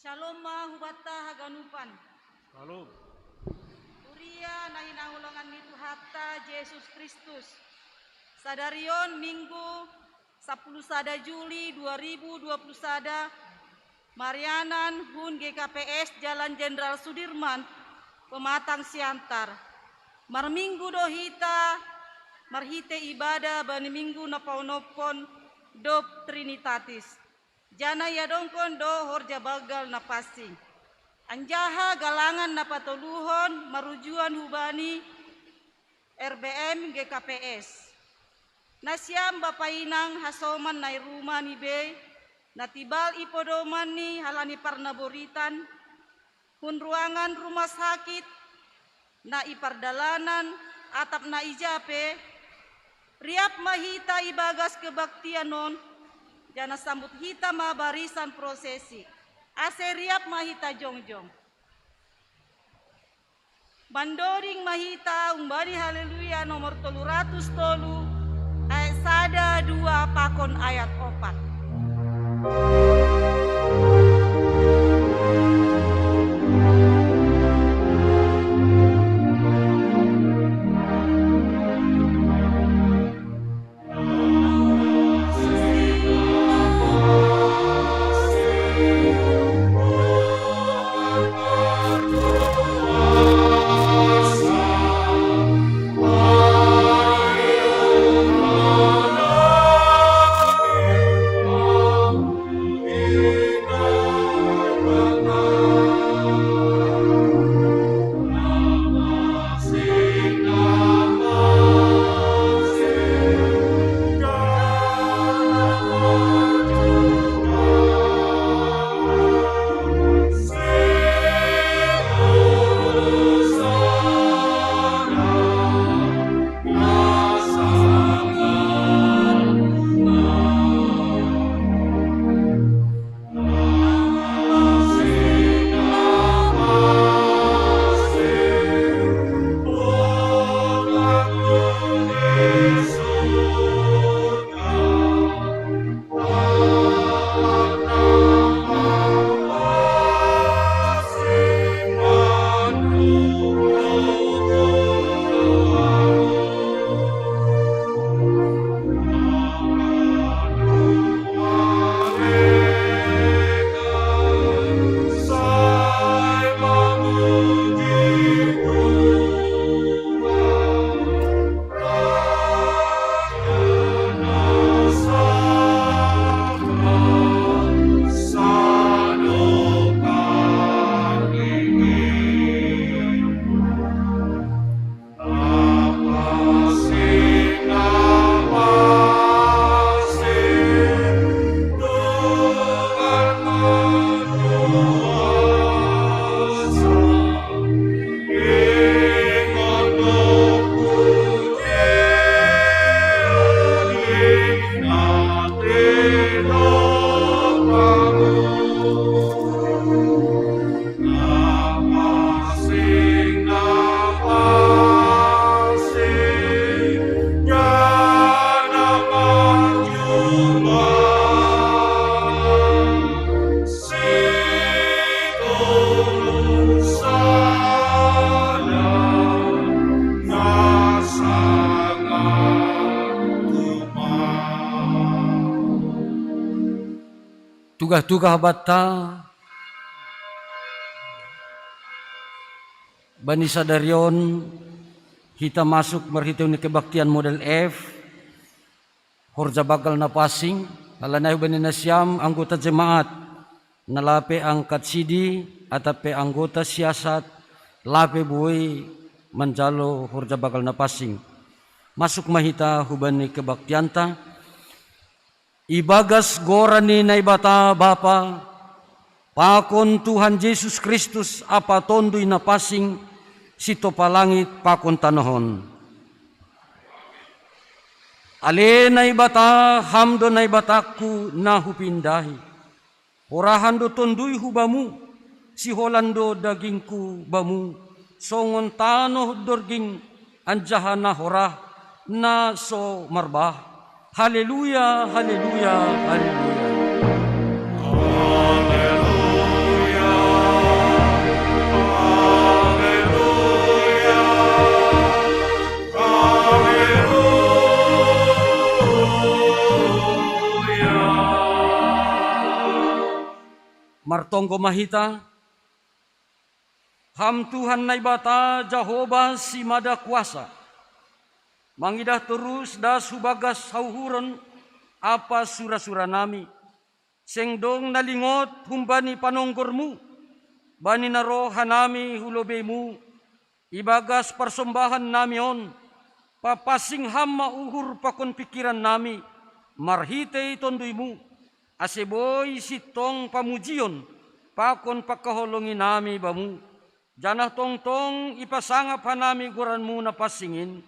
Shalom hubata haganupan. Shalom. Uria na hinangulangan itu hatta Yesus Kristus. Sadarion Minggu 10 sada Juli 2021 Marianan Hun GKPS Jalan Jenderal Sudirman Pematang Siantar. Marminggu dohita marhite ibadah bani minggu napaunopon dop Trinitatis. Jana yadongkon do horja bagal napasing. Anjaha galangan napatuluhon marujuan hubani RBM GKPS. Nasyam bapainang hasoman nai rumah ni be, natibal ipodoman ni halani parnaboritan, hun ruangan rumah sakit, na ipardalanan, atap na ijape, riap mahita ibagas kebaktianon, jana sambut hita ma barisan prosesi, ase riap mahita jongjong. Bandoring mahita umbani haleluya nomor 303 ayat sada 2 pakon ayat 4. Tugah-tugah bata bani sadarion kita masuk marhitau ni kebaktian model F horja bagal na passing halanay bani nasyam anggota jemaat nalape angkat sidi atape anggota siasat lape buhay manjalo horja bagal na passing masuk mahita hubani kebaktianta ibagas gorani na ibata Bapa, pakon Tuhan Yesus Kristus apa tondoy na pasing sito palangit pakon tanahon. Ale na ibata hamdo na ibataku na hupindahi. Orahan do tondoy hubamu, si Holando dagingku bamu, songon tanoh dorging anjahan na horah na so marbah. Haleluya, haleluya, haleluya. Haleluya, Martonggo mahita, ham Tuhan na ibata Jehovah si mada kuasa, mangidah terus da subagas hauhuron apa sura-sura nami, sengdong nalingot humbani panonggormu, bani naro hanami hulobemu, ibagas persembahan nami on, papasing hamma uhur pakon pikiran nami, marhite tonduimu, aseboy sitong pamujion, pakon pakaholongi nami bamu, janah tongtong ipasangap hanami guranmu na pasingin,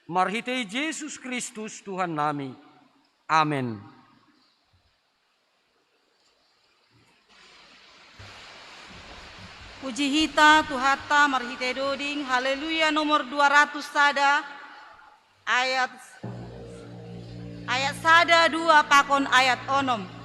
marhite Yesus Kristus Tuhan nami. Amen. Puji hita Tuhata marhite doding, haleluya nomor 200 sada, ayat sada 2 pakon ayat onom.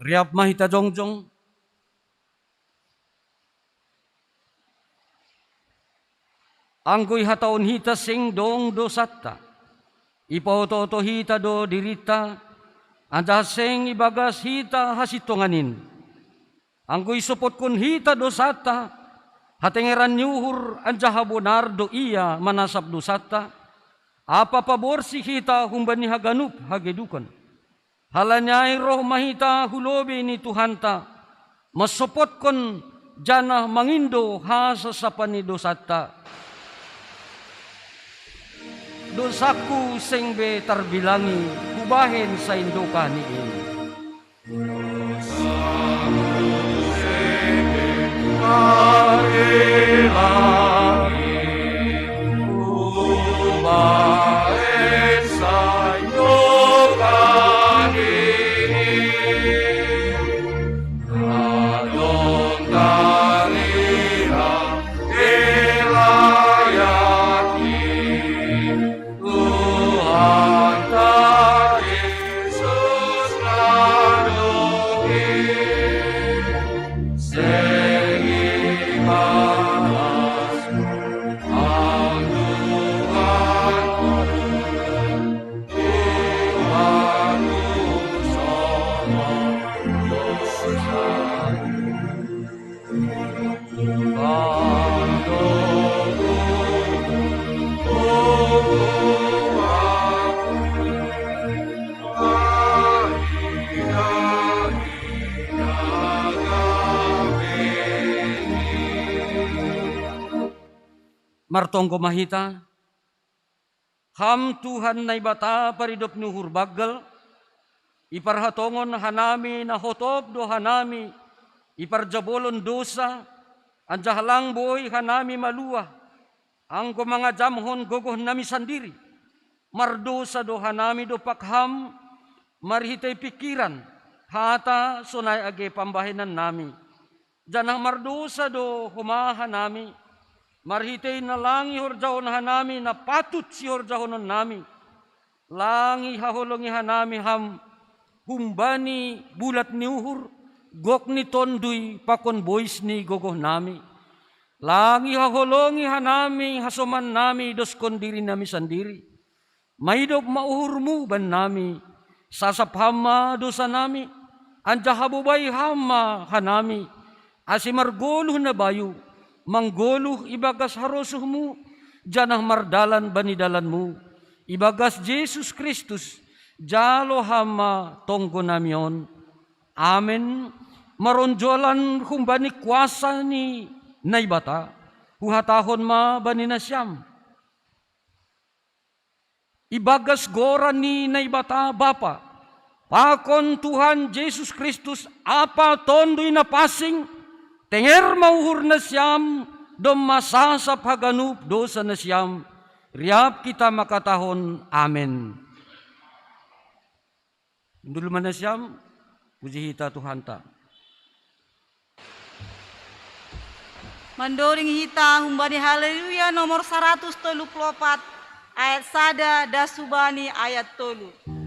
Riap mahita jongjong, anggoy hataon hita sing dong dosatta, ipaoto-oto hita do dirita, anda sing ibagas hita hasitonganin, anggoy supot kun hita dosata, hatengeran nyuhur anja habonar do iya manasap dosata, apa paborsi hita humbani haganup hagedukon. Halanyai roh mahita hulobi ni Tuhanta, masopot kon janah mangindo hasasapan ni dosata. Dosaku sing be tarbilangi, hubahin sa induka ni ini. Dosaku sing be tarbilangi, hubahin sa induka ni adong tarira ilayaki Tuhan ta Yesus nadohi segi balas ang Tuhanku sama Martonggo mahita, ham Tuhan na ibata paridop nuhur bagal, iparhatongon hanami na hotop do hanami, iparjabolon dosa, Anjahalang boy hanami maluah, ang mga jamhon gogoh nami sandiri. Mardosa do hanami do pakham, marhitay pikiran, hata sunay age pambahinan nami. Janang mardosa do humahan nami, marhitay na langi horjahon hanami na patut si horjahonon nami. Langi hahulungi hanami ham, humbani bulat ni uhur, gok ni tonduy pakon boys ni gogoh nami. Langi hahulungi hanami hasoman nami dos kondiri nami sandiri. Maidop mauhurmu ban nami, sasap hama dosa nami, anja habubay hama hanami. Asimar goluh na bayu, manggoluh ibagas harosuhmu, janah mardalan banidalanmu. Ibagas Jesus Kristus, jalo hama tonggo namion. Amen. Maronjolan humbani kuasa ni naibata, huhatahon ma bani nasyam. Ibagas gora ni naibata Bapa, pakon Tuhan Yesus Kristus apa tondoy na pasing, tenger mauhur na siyam, dom masasap haganup dosa na siyam, riap kita makatahon. Amen. Induluman na siyam, puji hita Tuhan ta. Mandoring hita humbani haleluya nomor 134 ayat sada dasubani ayat 3.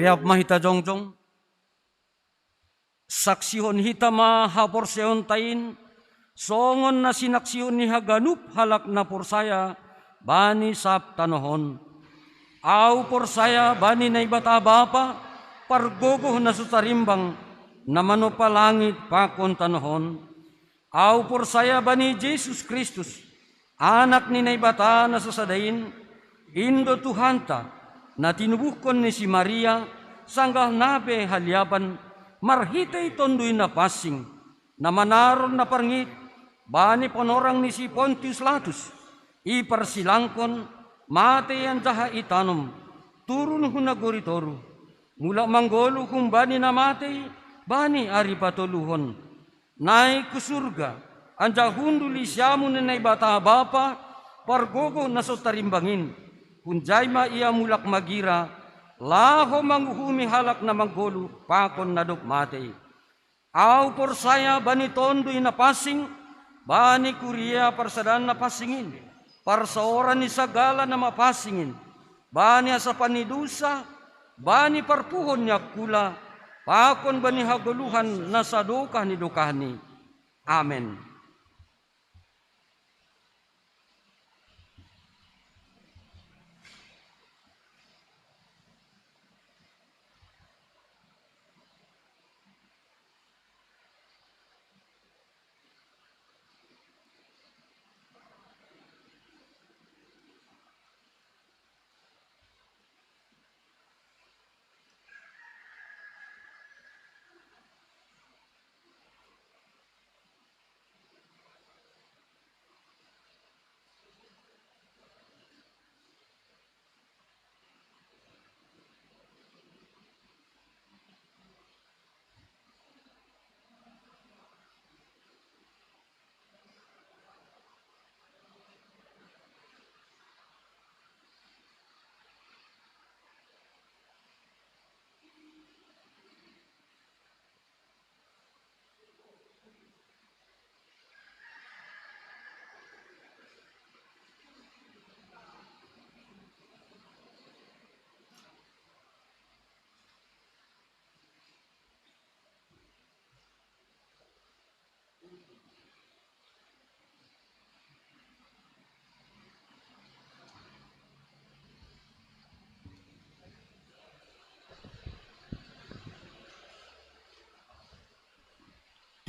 Riap mahita jongjong, saksihon hita mahaporseon tain, songon na sinaksihon ni haganup halak na porsaya, bani sap tanohon. Au porsaya bani na ibata bapa, pargogoh na sutarimbang, namano pa langit pakon tanohon. Au porsaya bani Jesus Kristus, anak ni naibata na susadain, Indo Tuhanta na tinubuhkon ni si Maria sanggah nabe halyaban marhitay tondoy na pasing na manaron na parngit bani ponorang ni si Pontius Latus iparsilangkon mate ang jaha itanom turun hunagoritoru mula manggolo kung bani na mate bani ari patuluhon naik ke surga anja hunduli siamu nenay bata bapa pargogo na so tarimbangin kunjayma ia mulak magira laho manghuhumi halak na manggolo pakon na dukmate. Au porsaya bani tondoy na pasing, bani kuria parsadan na pasingin, parsaoran ni sagala na mapasingin, bani asa panidusa, bani parpuhon niya kula, pakon bani haguluhan na sadukah ni dukahni. Amen.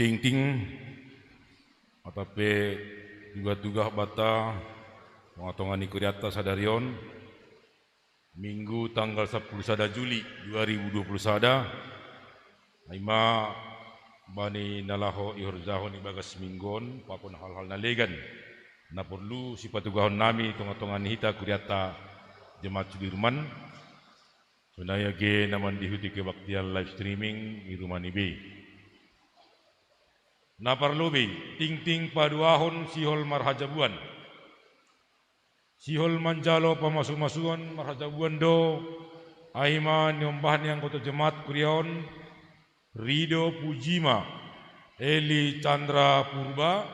Ting-ting atape juga bata pengatongan ikuriata sadarion Minggu tanggal 10 Juli 2021 aima bani nalaho ihorjahon ibagas minggon papun hal-hal nalegan na perlu si patugahon nami tonga-tongan hita kuriata Jemaat Sudirman sunaya ge naman dihuti kebaktian live streaming di rumah nibe. Na parlobe ting-ting paduahon sihol marhajabuan. Sihol manjalo pamasu-masuan marhajabuan do aima nyombahan yang kota jemaat kuriaon Rido Pujima Eli Chandra Purba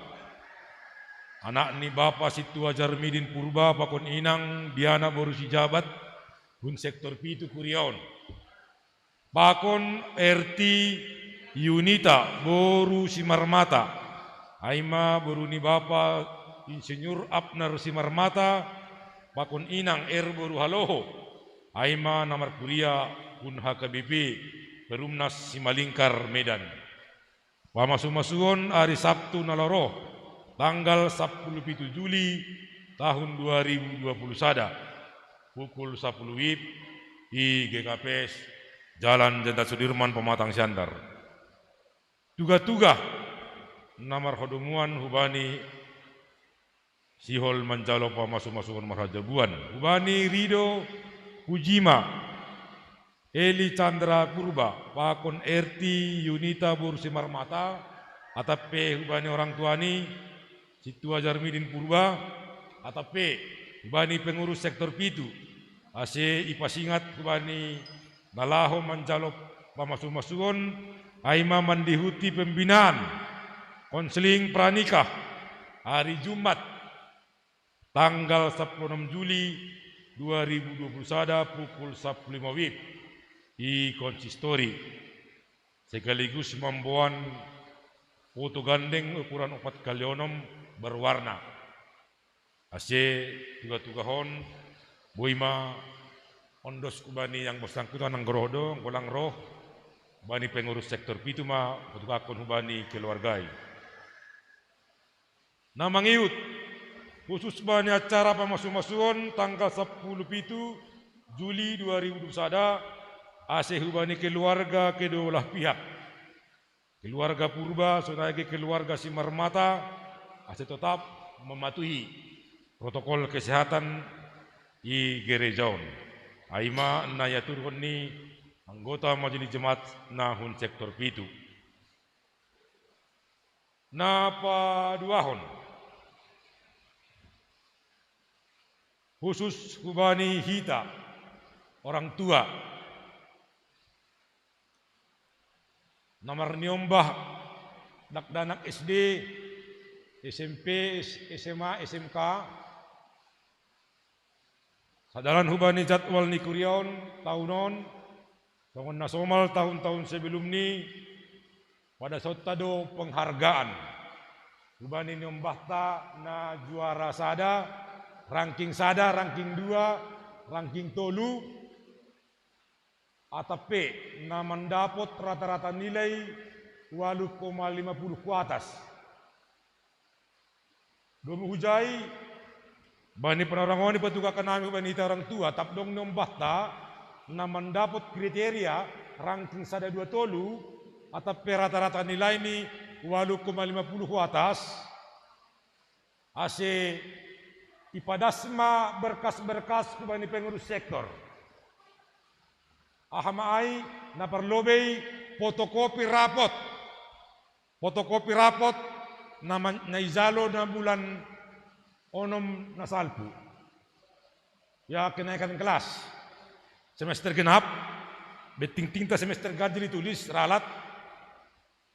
anak ni bapa situ Ajarmidin Purba pakon inang Diana Borusi Jabat pun sektor pitu kuriaon pakon RT Yunita Boru Simarmata aima boruni bapa Insinyur Abner Simarmata pakon inang Boru Haloho aima namar kuria pun HKBP Perumnas Simalingkar Medan pamasu-masuon hari Sabtu naloro tanggal 17 Juli tahun 2021 pukul 10 WIB di GKPS Jalan Jenderal Sudirman Pematang Siantar. Tuga-tuga namar hodumuan hubani sihol manjalo pamasu-masuon marhajabuan hubani Rido Pujima Eli Chandra Purba pakon RT Yunita Bursi Marmata atape hubani orang tuani situ Ajarmidin Purba atape hubani pengurus sektor pitu ase ipasingat hubani nalaho manjalo pamasu-masuon aima mandihuti pembinaan konseling pranikah hari Jumat tanggal 16 Juli 2021 pukul 15 WIB di konsistori sekaligus membuat foto gandeng ukuran 4x6 berwarna ase tuga-tugahon boima ondos kubani yang bersangkutan ang gorodo ngolang roh bani pengurus sektor pitu ma potugakon hubani keluargai. Na mangiut khusus bani acara pemasukan tanggal 10 Juli 2021 ase hubani keluarga kedua belah pihak. Keluarga Purba sonai keluarga Simarmata ase tetap mematuhi protokol kesehatan i gerejaon. Aima na yaturhon ni anggota majelis jemaat nahun sektor pitu. Na paduahon khusus hubani hita orang tua namar niombah dakdanak SD, SMP, SMA, SMK sadalan hubani jadwal ni kuriaon tahunon songon nasomal tahun-tahun sebelum ni pada sotado penghargaan hubani niombahta na juara sada ranking 2, ranking tolu, ATP na mendapot rata-rata nilai 8,50 ke atas. Domu hujai, bani penorangoni petugas nami bani orang tua, tapdong nombahta na mendapot kriteria ranking sada 2 tolu, ATP rata-rata nilai ni 8,50 ke atas. Ase ipadasma berkas-berkas kubani pengurus sektor. Ahamaai na perlobei fotokopi rapot. Fotokopi rapot na izalo na bulan onom na salpu. Ya kenaikan kelas. Semester genap. Beting tinta semester ganjil ditulis ralat.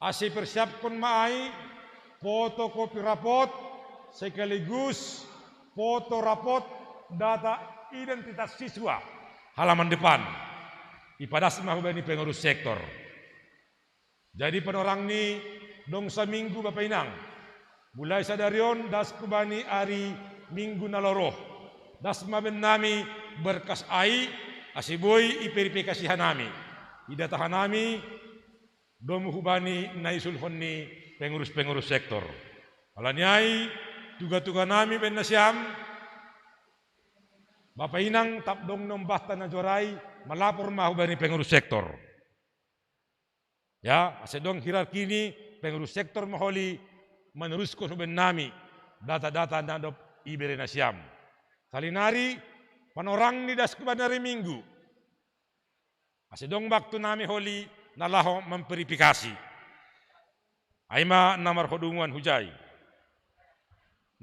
Ase persiapkan maai fotokopi rapot sekaligus foto rapot data identitas siswa halaman depan ipadasma hubani pengurus sektor. Jadi penorang ni dong seminggu Bapak Inang mulai sadarion das kubani hari minggu naloroh dasma ben nami berkas ai asiboy iperifikasi hanami idata hanami dom hubani naisul honni pengurus sektor alanyai tuga-tuga nami ben nasyam Bapak Inang tapdong nombahta na jorai melapor mahu bani pengurus sektor. Ya, asedong hierarki ini pengurus sektor maholi meneruskan ben nami data-data nadop ibere nasyam. Salinari panorang ni das kebanari minggu. Asedong waktu nami holi nalaho memverifikasi. Aima namar hodungan hujai.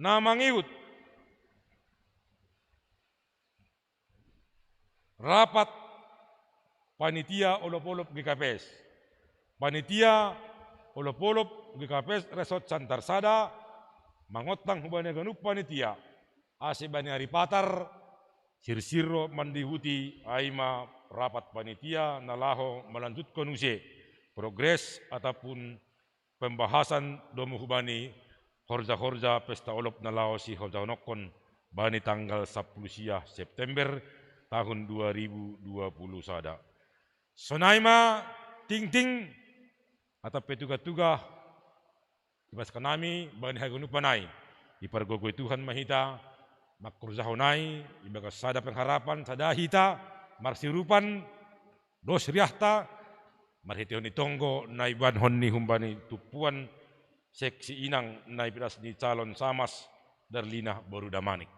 Namangiut rapat panitia olop-olop GKPS. Panitia olop-olop GKPS Resort Santarsada mangotang hubani ganup panitia ase bani hari patar sirsiro mandihuti aima rapat panitia nalaho melanjutkan use progres ataupun pembahasan domu hubani horja-horja pesta olop nalao si horja onokon bani tanggal 10 September tahun 2020 sada. Sonaima ting-ting atau petugas-tugas ibas kanami bani hagunu panai ipargogoy Tuhan mahita makurzahonai ibagas sada pengharapan sada hita marsirupan dos riahta marhiteon itonggo naiban honni humbani tupuan seksi inang naibiras ni calon samas darlina baru damanik.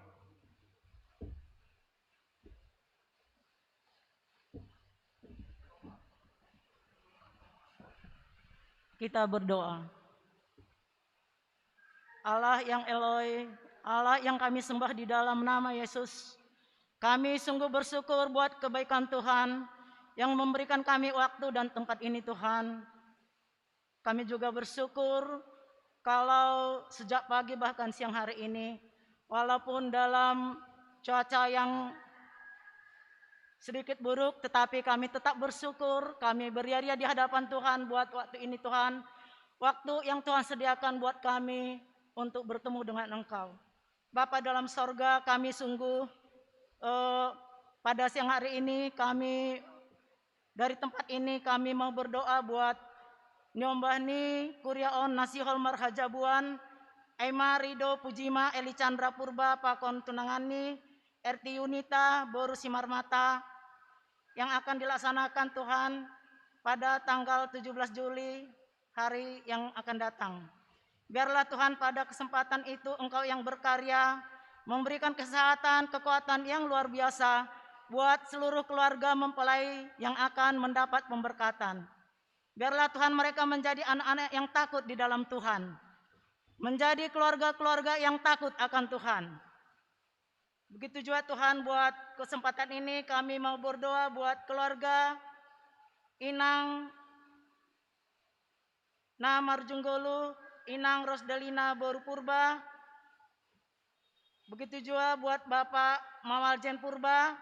Kita berdoa. Allah yang Eloi, Allah yang kami sembah di dalam nama Yesus. Kami sungguh bersyukur buat kebaikan Tuhan yang memberikan kami waktu dan tempat ini Tuhan. Kami juga bersyukur kalau sejak pagi bahkan siang hari ini, walaupun dalam cuaca yang sedikit buruk, tetapi kami tetap bersyukur, kami beria-ria di hadapan Tuhan buat waktu ini Tuhan. Waktu yang Tuhan sediakan buat kami untuk bertemu dengan Engkau. Bapa dalam sorga, kami sungguh pada siang hari ini kami dari tempat ini kami mau berdoa buat nyombah ni Kuriaon Nasihol Marhajabuan Aima Rido Pujima Eli Chandra Purba Pakon Tunangani RT Yunita Boru Simarmata yang akan dilaksanakan Tuhan pada tanggal 17 Juli hari yang akan datang. Biarlah Tuhan pada kesempatan itu Engkau yang berkarya memberikan kesehatan, kekuatan yang luar biasa buat seluruh keluarga mempelai yang akan mendapat pemberkatan. Biarlah Tuhan mereka menjadi anak-anak yang takut di dalam Tuhan. Menjadi keluarga-keluarga yang takut akan Tuhan. Begitu juga Tuhan buat kesempatan ini kami mau berdoa buat keluarga Inang Namarjunggolu, Inang Rosdelina Boru Purba. Begitu juga buat Bapak Mawaljen Purba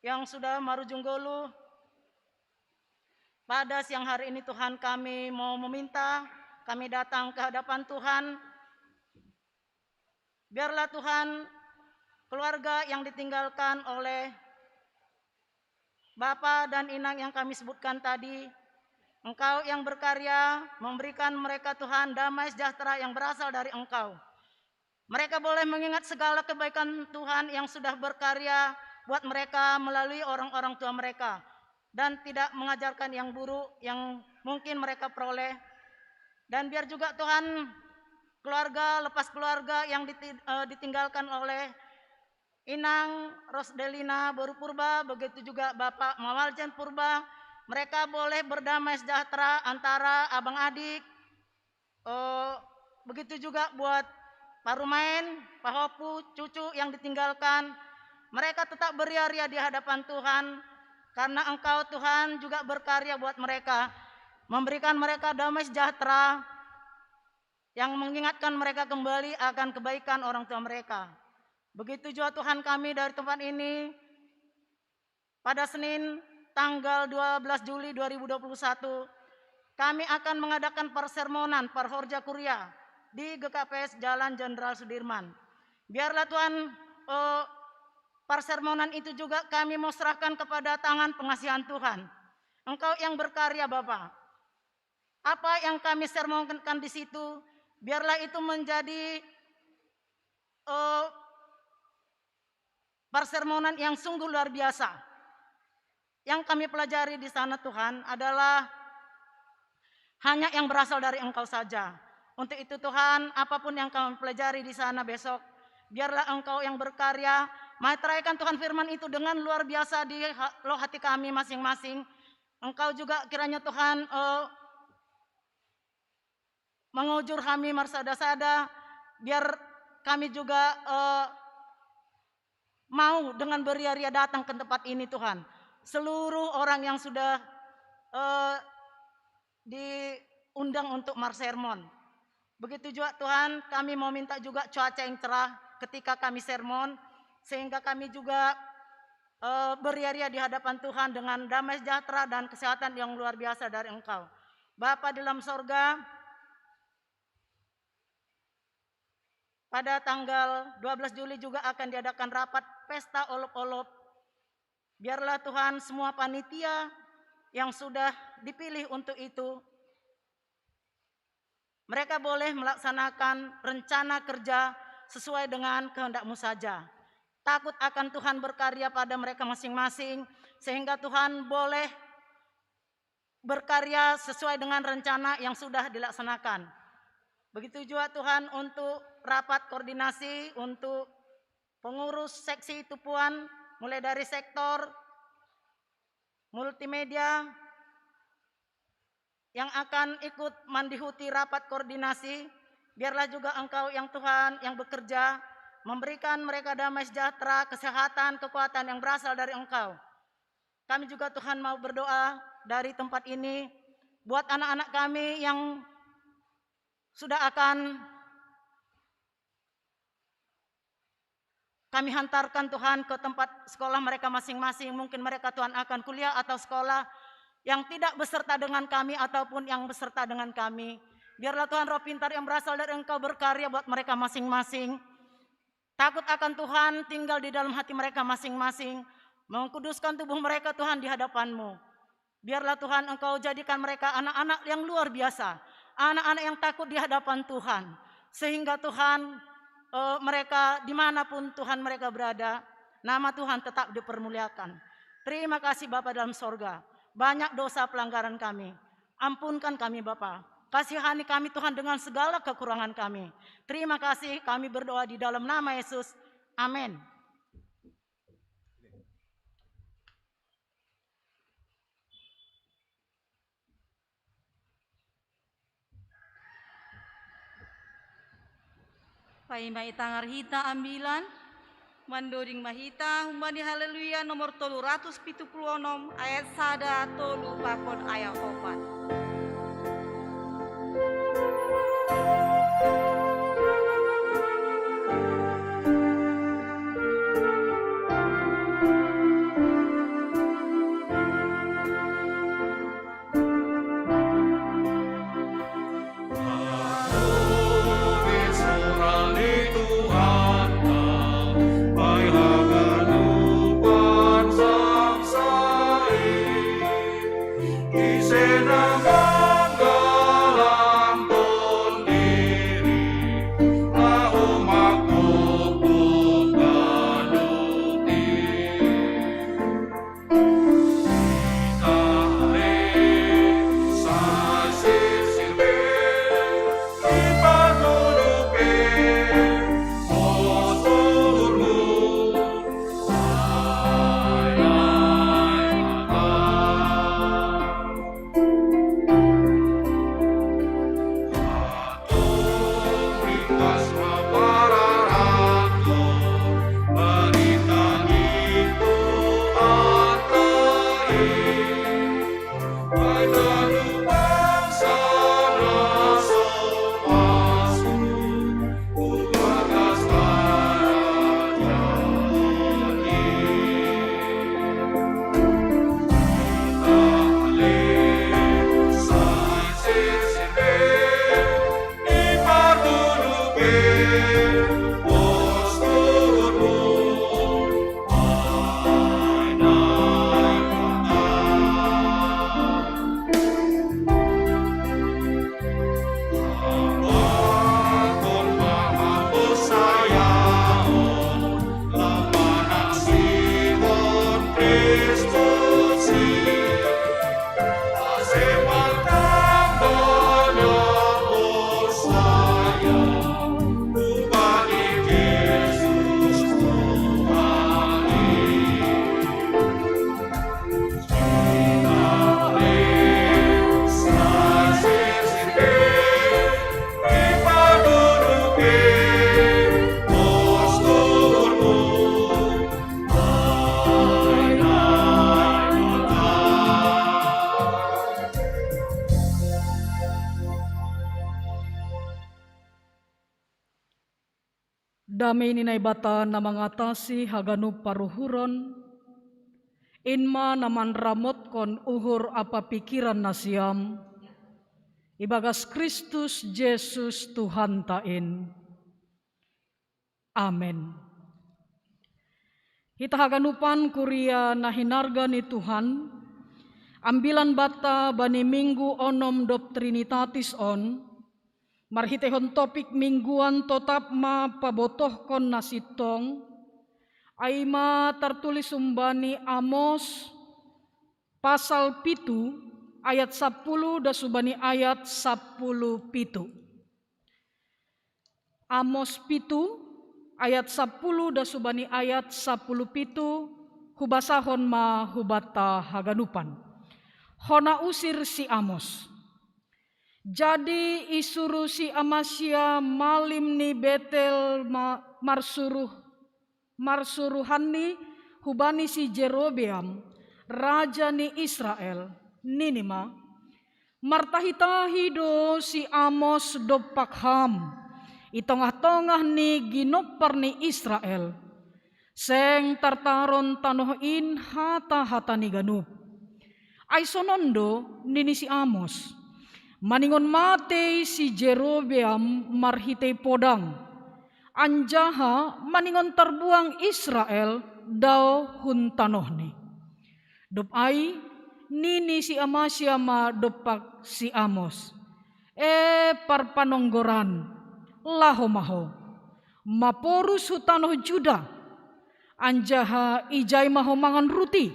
yang sudah Marujunggolu. Pada siang hari ini Tuhan kami mau meminta, kami datang ke hadapan Tuhan. Biarlah Tuhan keluarga yang ditinggalkan oleh Bapak dan Inang yang kami sebutkan tadi, Engkau yang berkarya memberikan mereka Tuhan damai sejahtera yang berasal dari Engkau. Mereka boleh mengingat segala kebaikan Tuhan yang sudah berkarya buat mereka melalui orang-orang tua mereka. Dan tidak mengajarkan yang buruk yang mungkin mereka peroleh. Dan biar juga Tuhan keluarga lepas keluarga yang ditinggalkan oleh Inang Rosdelina Boru Purba, begitu juga Bapak Mawaljen Purba, mereka boleh berdamai sejahtera antara abang adik. Begitu juga buat Pak Rumain, Pak Hopu, cucu yang ditinggalkan, mereka tetap beria-ria di hadapan Tuhan. Karena Engkau Tuhan juga berkarya buat mereka, memberikan mereka damai sejahtera yang mengingatkan mereka kembali akan kebaikan orang tua mereka. Begitu juga Tuhan kami dari tempat ini, pada Senin tanggal 12 Juli 2021, kami akan mengadakan persermonan Parhorja Kuria di GKPS Jalan Jenderal Sudirman. Biarlah Tuhan persermonan itu juga kami mau serahkan kepada tangan pengasihan Tuhan. Engkau yang berkarya Bapa. Apa yang kami sermonkan di situ, biarlah itu menjadi persermonan yang sungguh luar biasa. Yang kami pelajari di sana Tuhan adalah hanya yang berasal dari Engkau saja. Untuk itu Tuhan, apapun yang kami pelajari di sana besok, biarlah Engkau yang berkarya, meteraikan Tuhan firman itu dengan luar biasa di loh hati kami masing-masing. Engkau juga kiranya Tuhan mengujur kami marsada-sada, biar kami juga mau dengan beria-ria datang ke tempat ini Tuhan. Seluruh orang yang sudah diundang untuk marsermon. Begitu juga Tuhan, kami mau minta juga cuaca yang cerah ketika kami sermon, sehingga kami juga beria-ria di hadapan Tuhan dengan damai sejahtera dan kesehatan yang luar biasa dari Engkau. Bapa di dalam sorga, pada tanggal 12 Juli juga akan diadakan rapat pesta olop-olop. Biarlah Tuhan semua panitia yang sudah dipilih untuk itu, mereka boleh melaksanakan rencana kerja sesuai dengan kehendak-Mu saja. Takut akan Tuhan berkarya pada mereka masing-masing, sehingga Tuhan boleh berkarya sesuai dengan rencana yang sudah dilaksanakan. Begitu juga Tuhan untuk rapat koordinasi untuk pengurus seksi tupuan, mulai dari sektor multimedia yang akan ikut mendihuti rapat koordinasi. Biarlah juga Engkau yang Tuhan yang bekerja, memberikan mereka damai sejahtera, kesehatan, kekuatan yang berasal dari Engkau. Kami juga Tuhan mau berdoa dari tempat ini buat anak-anak kami yang sudah akan kami hantarkan Tuhan ke tempat sekolah mereka masing-masing. Mungkin mereka Tuhan akan kuliah atau sekolah yang tidak beserta dengan kami ataupun yang beserta dengan kami. Biarlah Tuhan roh pintar yang berasal dari Engkau berkarya buat mereka masing-masing. Takut akan Tuhan tinggal di dalam hati mereka masing-masing. Mengkuduskan tubuh mereka Tuhan di hadapan-Mu. Biarlah Tuhan Engkau jadikan mereka anak-anak yang luar biasa. anak-anak yang takut di hadapan Tuhan. Sehingga Tuhan, mereka dimanapun Tuhan mereka berada, nama Tuhan tetap dipermuliakan. Terima kasih Bapa dalam sorga. Banyak dosa pelanggaran kami. Ampunkan kami Bapa. Kasihani kami Tuhan dengan segala kekurangan kami. Terima kasih, kami berdoa di dalam nama Yesus. Amin. Paimai tangar hita ambilan, mandoring mahita, humani haleluya nomor 376 ayat sada tolu pakon ayat 4. Damai ninay bata na mangatasi hagano paruhuron, inma naman ramot kon uhur apa pikiran na siyam, ibagas Kristus Jesus Tuhan tain. Amen. Hita haganupan kuria na hinarga ni Tuhan, ambilan bata bani minggu onom dop trinitatis on, marhitehon topik mingguan totap ma pabotoh kon nasitong, ay ma tertulis umbani Amos pasal 7 ayat 10 da subani ayat 10 pitu. Amos 7 ayat 10 da subani ayat 10 pitu, hubasahon ma hubata haganupan. Hona usir si Amos. Jadi isuruh si Amasya malim ni Betel marsuruhan hubani si Jerobeam raja ni Israel ninima martahitahi do si Amos do pakham itongah-tongah ni ginopar ni Israel seng tartaron tanohin hata-hata ni ganup ay sonondo nini si Amos. Maningon mate si Jerobeam marhitay podang, anjaha maningon terbuang Israel daw huntanohni. Dop ay nini si Amasya ma dopak si Amos. parpanonggoran laho maho maporus hutanoh Juda anjaha ijai maho mangan ruti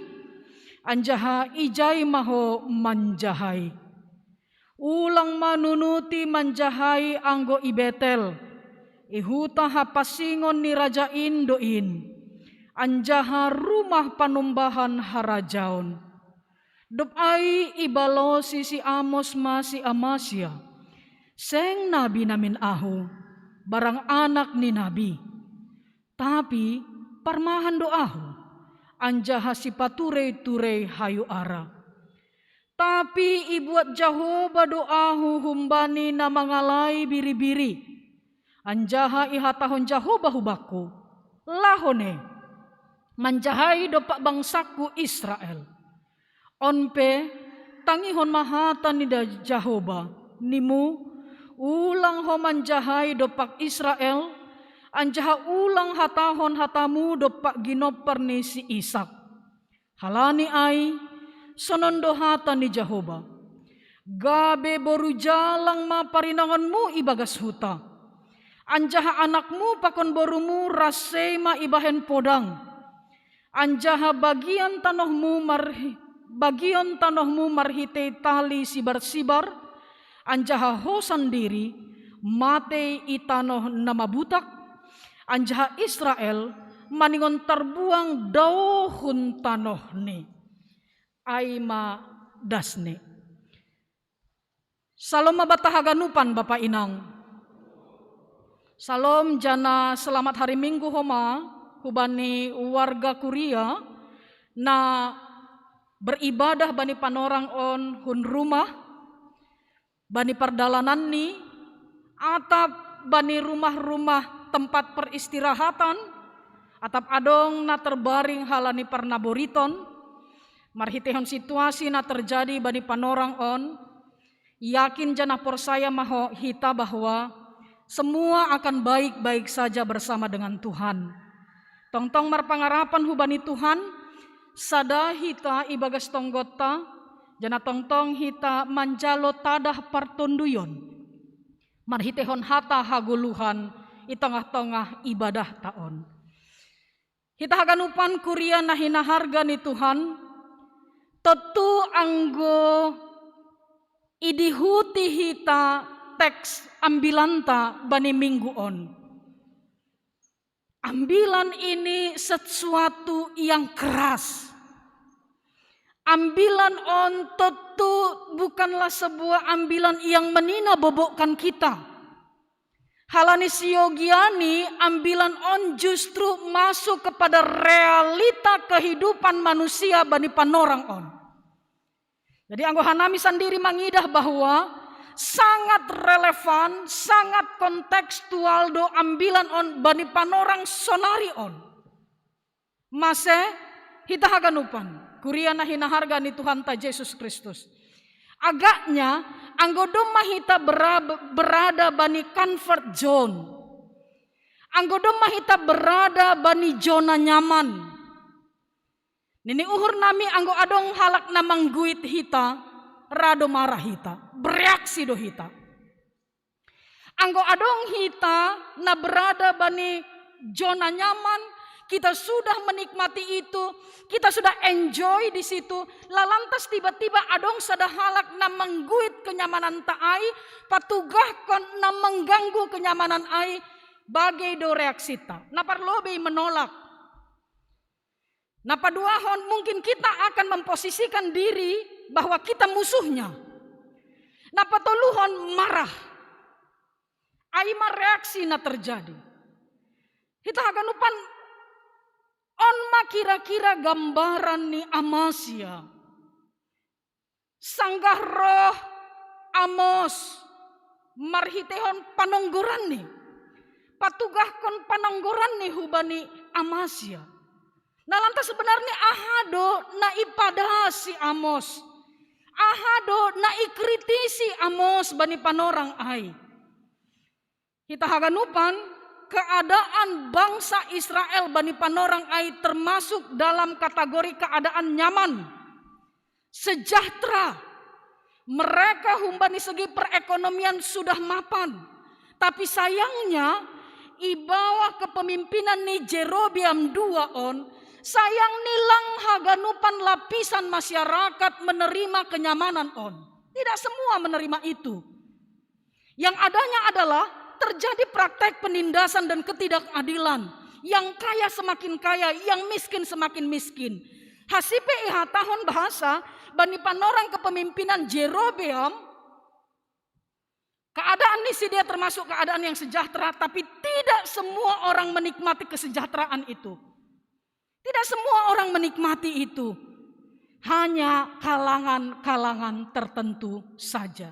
anjaha ijai maho manjahai ulang manunuti manjahai anggo ibetel ihuta hapasingon ni Raja Indoin anjaha rumah panumbahan harajaon dop ai ibalosi si Amos masi Amasya seng nabi namin ahu barang anak ni nabi tapi parmahan doahu anjaha si pature-ture hayu ara tapi ibuat Jahoba doahu humbani na mangalai biri-biri anjaha ihatahon Jahoba hubaku lahone manjahai dopak bangsaku Israel onpe tangihon mahatan ni Jahoba nimu ulang ho manjahai dopak Israel anjaha ulang hatahon hatamu dopak ginopar ni si Ishak halani ai sonondo hata ni Jahoba gabe boru jalang ma parinanganmu ibagas huta anjaha anakmu pakon borumu rasema ibahen podang anjaha bagian tanohmu marhite tali sibar-sibar anjaha ho sandiri mate itanoh nama butak anjaha Israel maningon terbuang dauhun tanoh ni aima dasne salom mabatahaganupan Bapak Inang salom jana selamat hari Minggu homa hubani warga Kuria na beribadah bani panorang on hun rumah bani perdalanan ni atap bani rumah-rumah tempat peristirahatan atap adong na terbaring halani parnaboriton marhitehon situasi na terjadi bani panorang on yakin jana persaya maho hita bahwa semua akan baik-baik saja bersama dengan Tuhan tongtong marpangarapan hubani Tuhan sada hita ibagas tonggota jana tongtong hita manjalo tadah partonduyon marhitehon hata haguluhan i tengah-tengah ibadah taon hita haganupan Kuria na hinaharga ni Tuhan tetu anggo idihuti hita teks ambilanta bani minggu on ambilan ini sesuatu yang keras. Ambilan on tentu bukanlah sebuah ambilan yang menina bobokkan kita. Halani siogiani ambilan on justru masuk kepada realita kehidupan manusia bani panorang on. Jadi anggo hanami sendiri mengidah bahwa sangat relevan, sangat kontekstual do ambilan on bani panorang sonari on. Mase hita haganupan Kuria na hinaharga ni Tuhan ta Yesus Kristus. Agaknya anggodo mahita berada bani comfort zone. Anggodo mahita berada bani zona nyaman. Nini uhur nami anggo adong halak na mangguit hita, rado marah hita, bereaksi do hita. Anggo adong hita na berada bani zona nyaman, kita sudah menikmati itu, kita sudah enjoy di situ. Lalantas tiba-tiba adong sada halak na mengguit kenyamanan taai, patugah kon na mengganggu kenyamanan ai, bagai do reaksi ta. Na parlobe menolak. Na paduahon mungkin kita akan memposisikan diri bahwa kita musuhnya. Na patoluhon marah. Aima reaksi na terjadi. Kita akan lupan onma kira-kira gambaran ni Amasya. Sanggah roh Amos marhitehon panonggoran ni. Patugah kon panonggoran ni hubani Amasya. Nah lantas sebenarnya ahado na ipadah si Amos. Ahado na ikritisi Amos bani panorang ai. Kita haganupan keadaan bangsa Israel bani panorang ai termasuk dalam kategori keadaan nyaman, sejahtera, Mereka humbani segi perekonomian sudah mapan. Tapi sayangnya i bawah kepemimpinan ni Jerobeam II on, sayang nilang haganupan lapisan masyarakat menerima kenyamanan on. Tidak semua menerima itu. Yang adanya adalah terjadi praktek penindasan dan ketidakadilan. Yang kaya semakin kaya, yang miskin semakin miskin. Hasipe iha tahun bahasa bani panorang kepemimpinan Jerobeam, keadaan ini dia termasuk keadaan yang sejahtera, tapi tidak semua orang menikmati kesejahteraan itu. Tidak semua orang menikmati itu. Hanya kalangan-kalangan tertentu saja.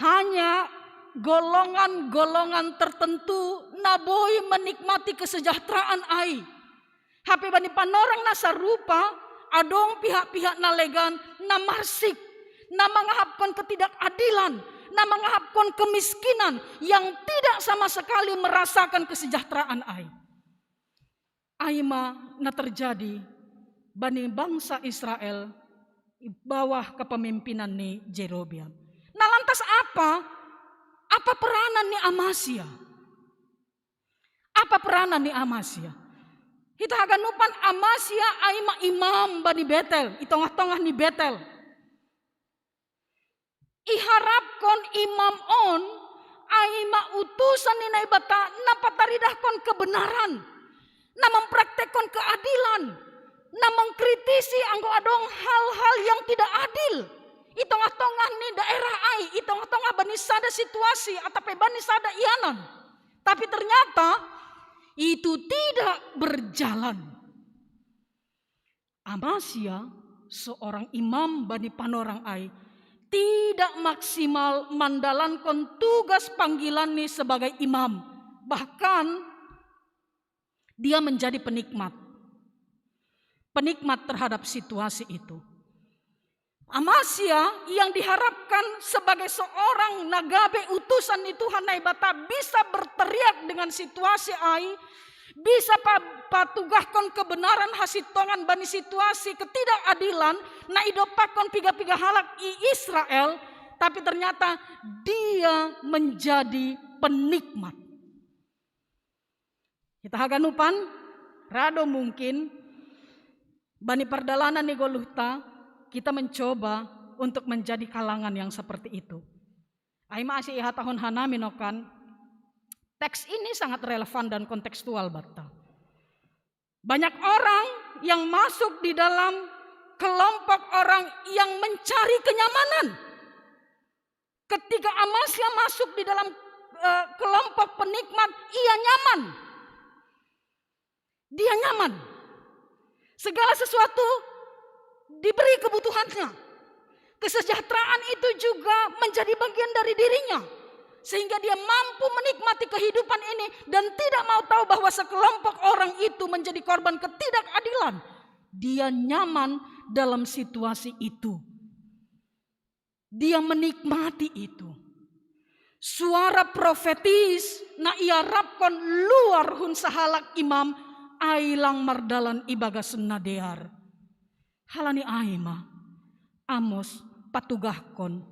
Hanya golongan-golongan tertentu naboi menikmati kesejahteraan ai. Hape bani panorang nasarupa adong pihak-pihak nalegan na marsik, na mengahapkan ketidakadilan, na mengahapkan kemiskinan yang tidak sama sekali merasakan kesejahteraan ai. Aima na terjadi bani bangsa Israel bawah kepemimpinan ni Jerobeam. Nah lantas apa? Apa peranan ni Amasya? Apa peranan ni Amasya? Kita haganupan Amasya aima imam bani Betel, di tengah-tengah ni Betel. Iharapkon imam on aima utusan ni naibata na pataridahkon kebenaran, na mempraktekkan keadilan, na mengkritisi anggo adong hal-hal yang tidak adil. I tengah-tengah ni daerah ai, i tengah-tengah bani sada situasi atau bani sada ianan. Tapi ternyata itu tidak berjalan. Amasya, seorang imam bani panorang ai, tidak maksimal mandalankan tugas panggilan ni sebagai imam. Bahkan dia menjadi penikmat. Penikmat terhadap situasi itu. Amasya yang diharapkan sebagai seorang nagabe utusan di Tuhan naibata bisa berteriak dengan situasi ai, bisa patugahkan kebenaran hasitongan bani situasi ketidakadilan, na idopakon piga-piga halak i Israel, tapi ternyata dia menjadi penikmat. Kita haganupan, rado mungkin bani perdalanan ni Goluhta, kita mencoba untuk menjadi kalangan yang seperti itu. Aima asih iha tahun hanaminokan, teks ini sangat relevan dan kontekstual bata. Banyak orang yang masuk di dalam kelompok orang yang mencari kenyamanan. Ketika Amasya masuk di dalam kelompok penikmat, ia nyaman. Dia nyaman. Segala sesuatu diberi kebutuhannya. Kesejahteraan itu juga menjadi bagian dari dirinya. Sehingga dia mampu menikmati kehidupan ini dan tidak mau tahu bahwa sekelompok orang itu menjadi korban ketidakadilan. Dia nyaman dalam situasi itu. Dia menikmati itu. Suara profetis na ia rapkon luar hun sahalak imam ailang mardalan ibagas nadear. Halani aima, Amos patugahkon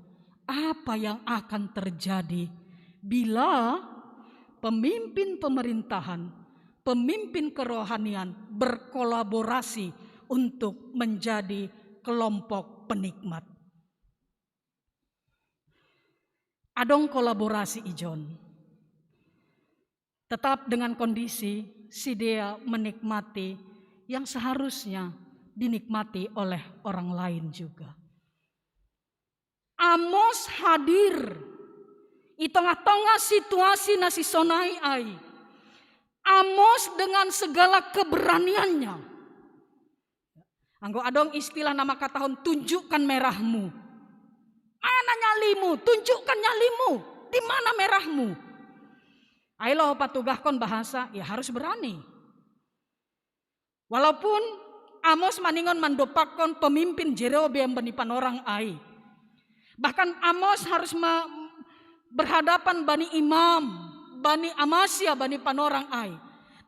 apa yang akan terjadi bila pemimpin pemerintahan, pemimpin kerohanian berkolaborasi untuk menjadi kelompok penikmat. Adong kolaborasi ijon. Tetap dengan kondisi si dia menikmati yang seharusnya dinikmati oleh orang lain juga. Amos hadir di tengah-tengah situasi nasi sonai ai. Amos dengan segala keberaniannya. Anggo adong istilah nama katahon tunjukkan merahmu. Mana nyalimu? Tunjukkan nyalimu. Di mana merahmu? Ayo patugahkon bahasa, ya harus berani. Walaupun Amos maningon mandopakon pemimpin Jerobeam bani panorang ai. Bahkan Amos harus berhadapan bani imam, bani Amasya, bani panorang ai.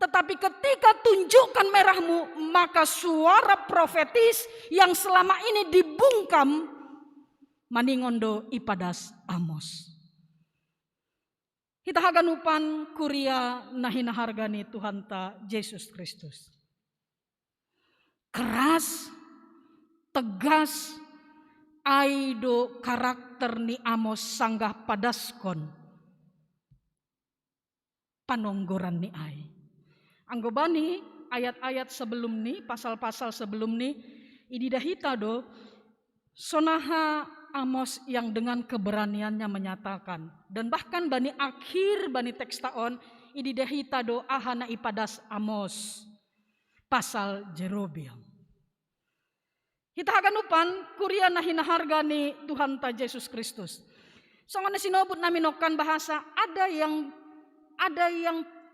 Tetapi ketika tunjukkan merahmu, maka suara profetis yang selama ini dibungkam maningondo ipadas Amos. Kita haganupan kuria nahina hargani Tuhan ta Yesus Kristus. Keras, tegas, aido karakter ni Amos sanggah padaskon panonggoran ni ai. Anggobani ayat-ayat sebelum ni, pasal-pasal sebelum ni, ididahita do sonaha Amos yang dengan keberaniannya menyatakan, dan bahkan bani akhir bani teks taon ididahita do ahana ipadas Amos pasal Jerobeam. Kita akan upan kuria nahina harga ni Tuhan ta Yesus Kristus. Soalnya sinobut naminokan bahasa ada yang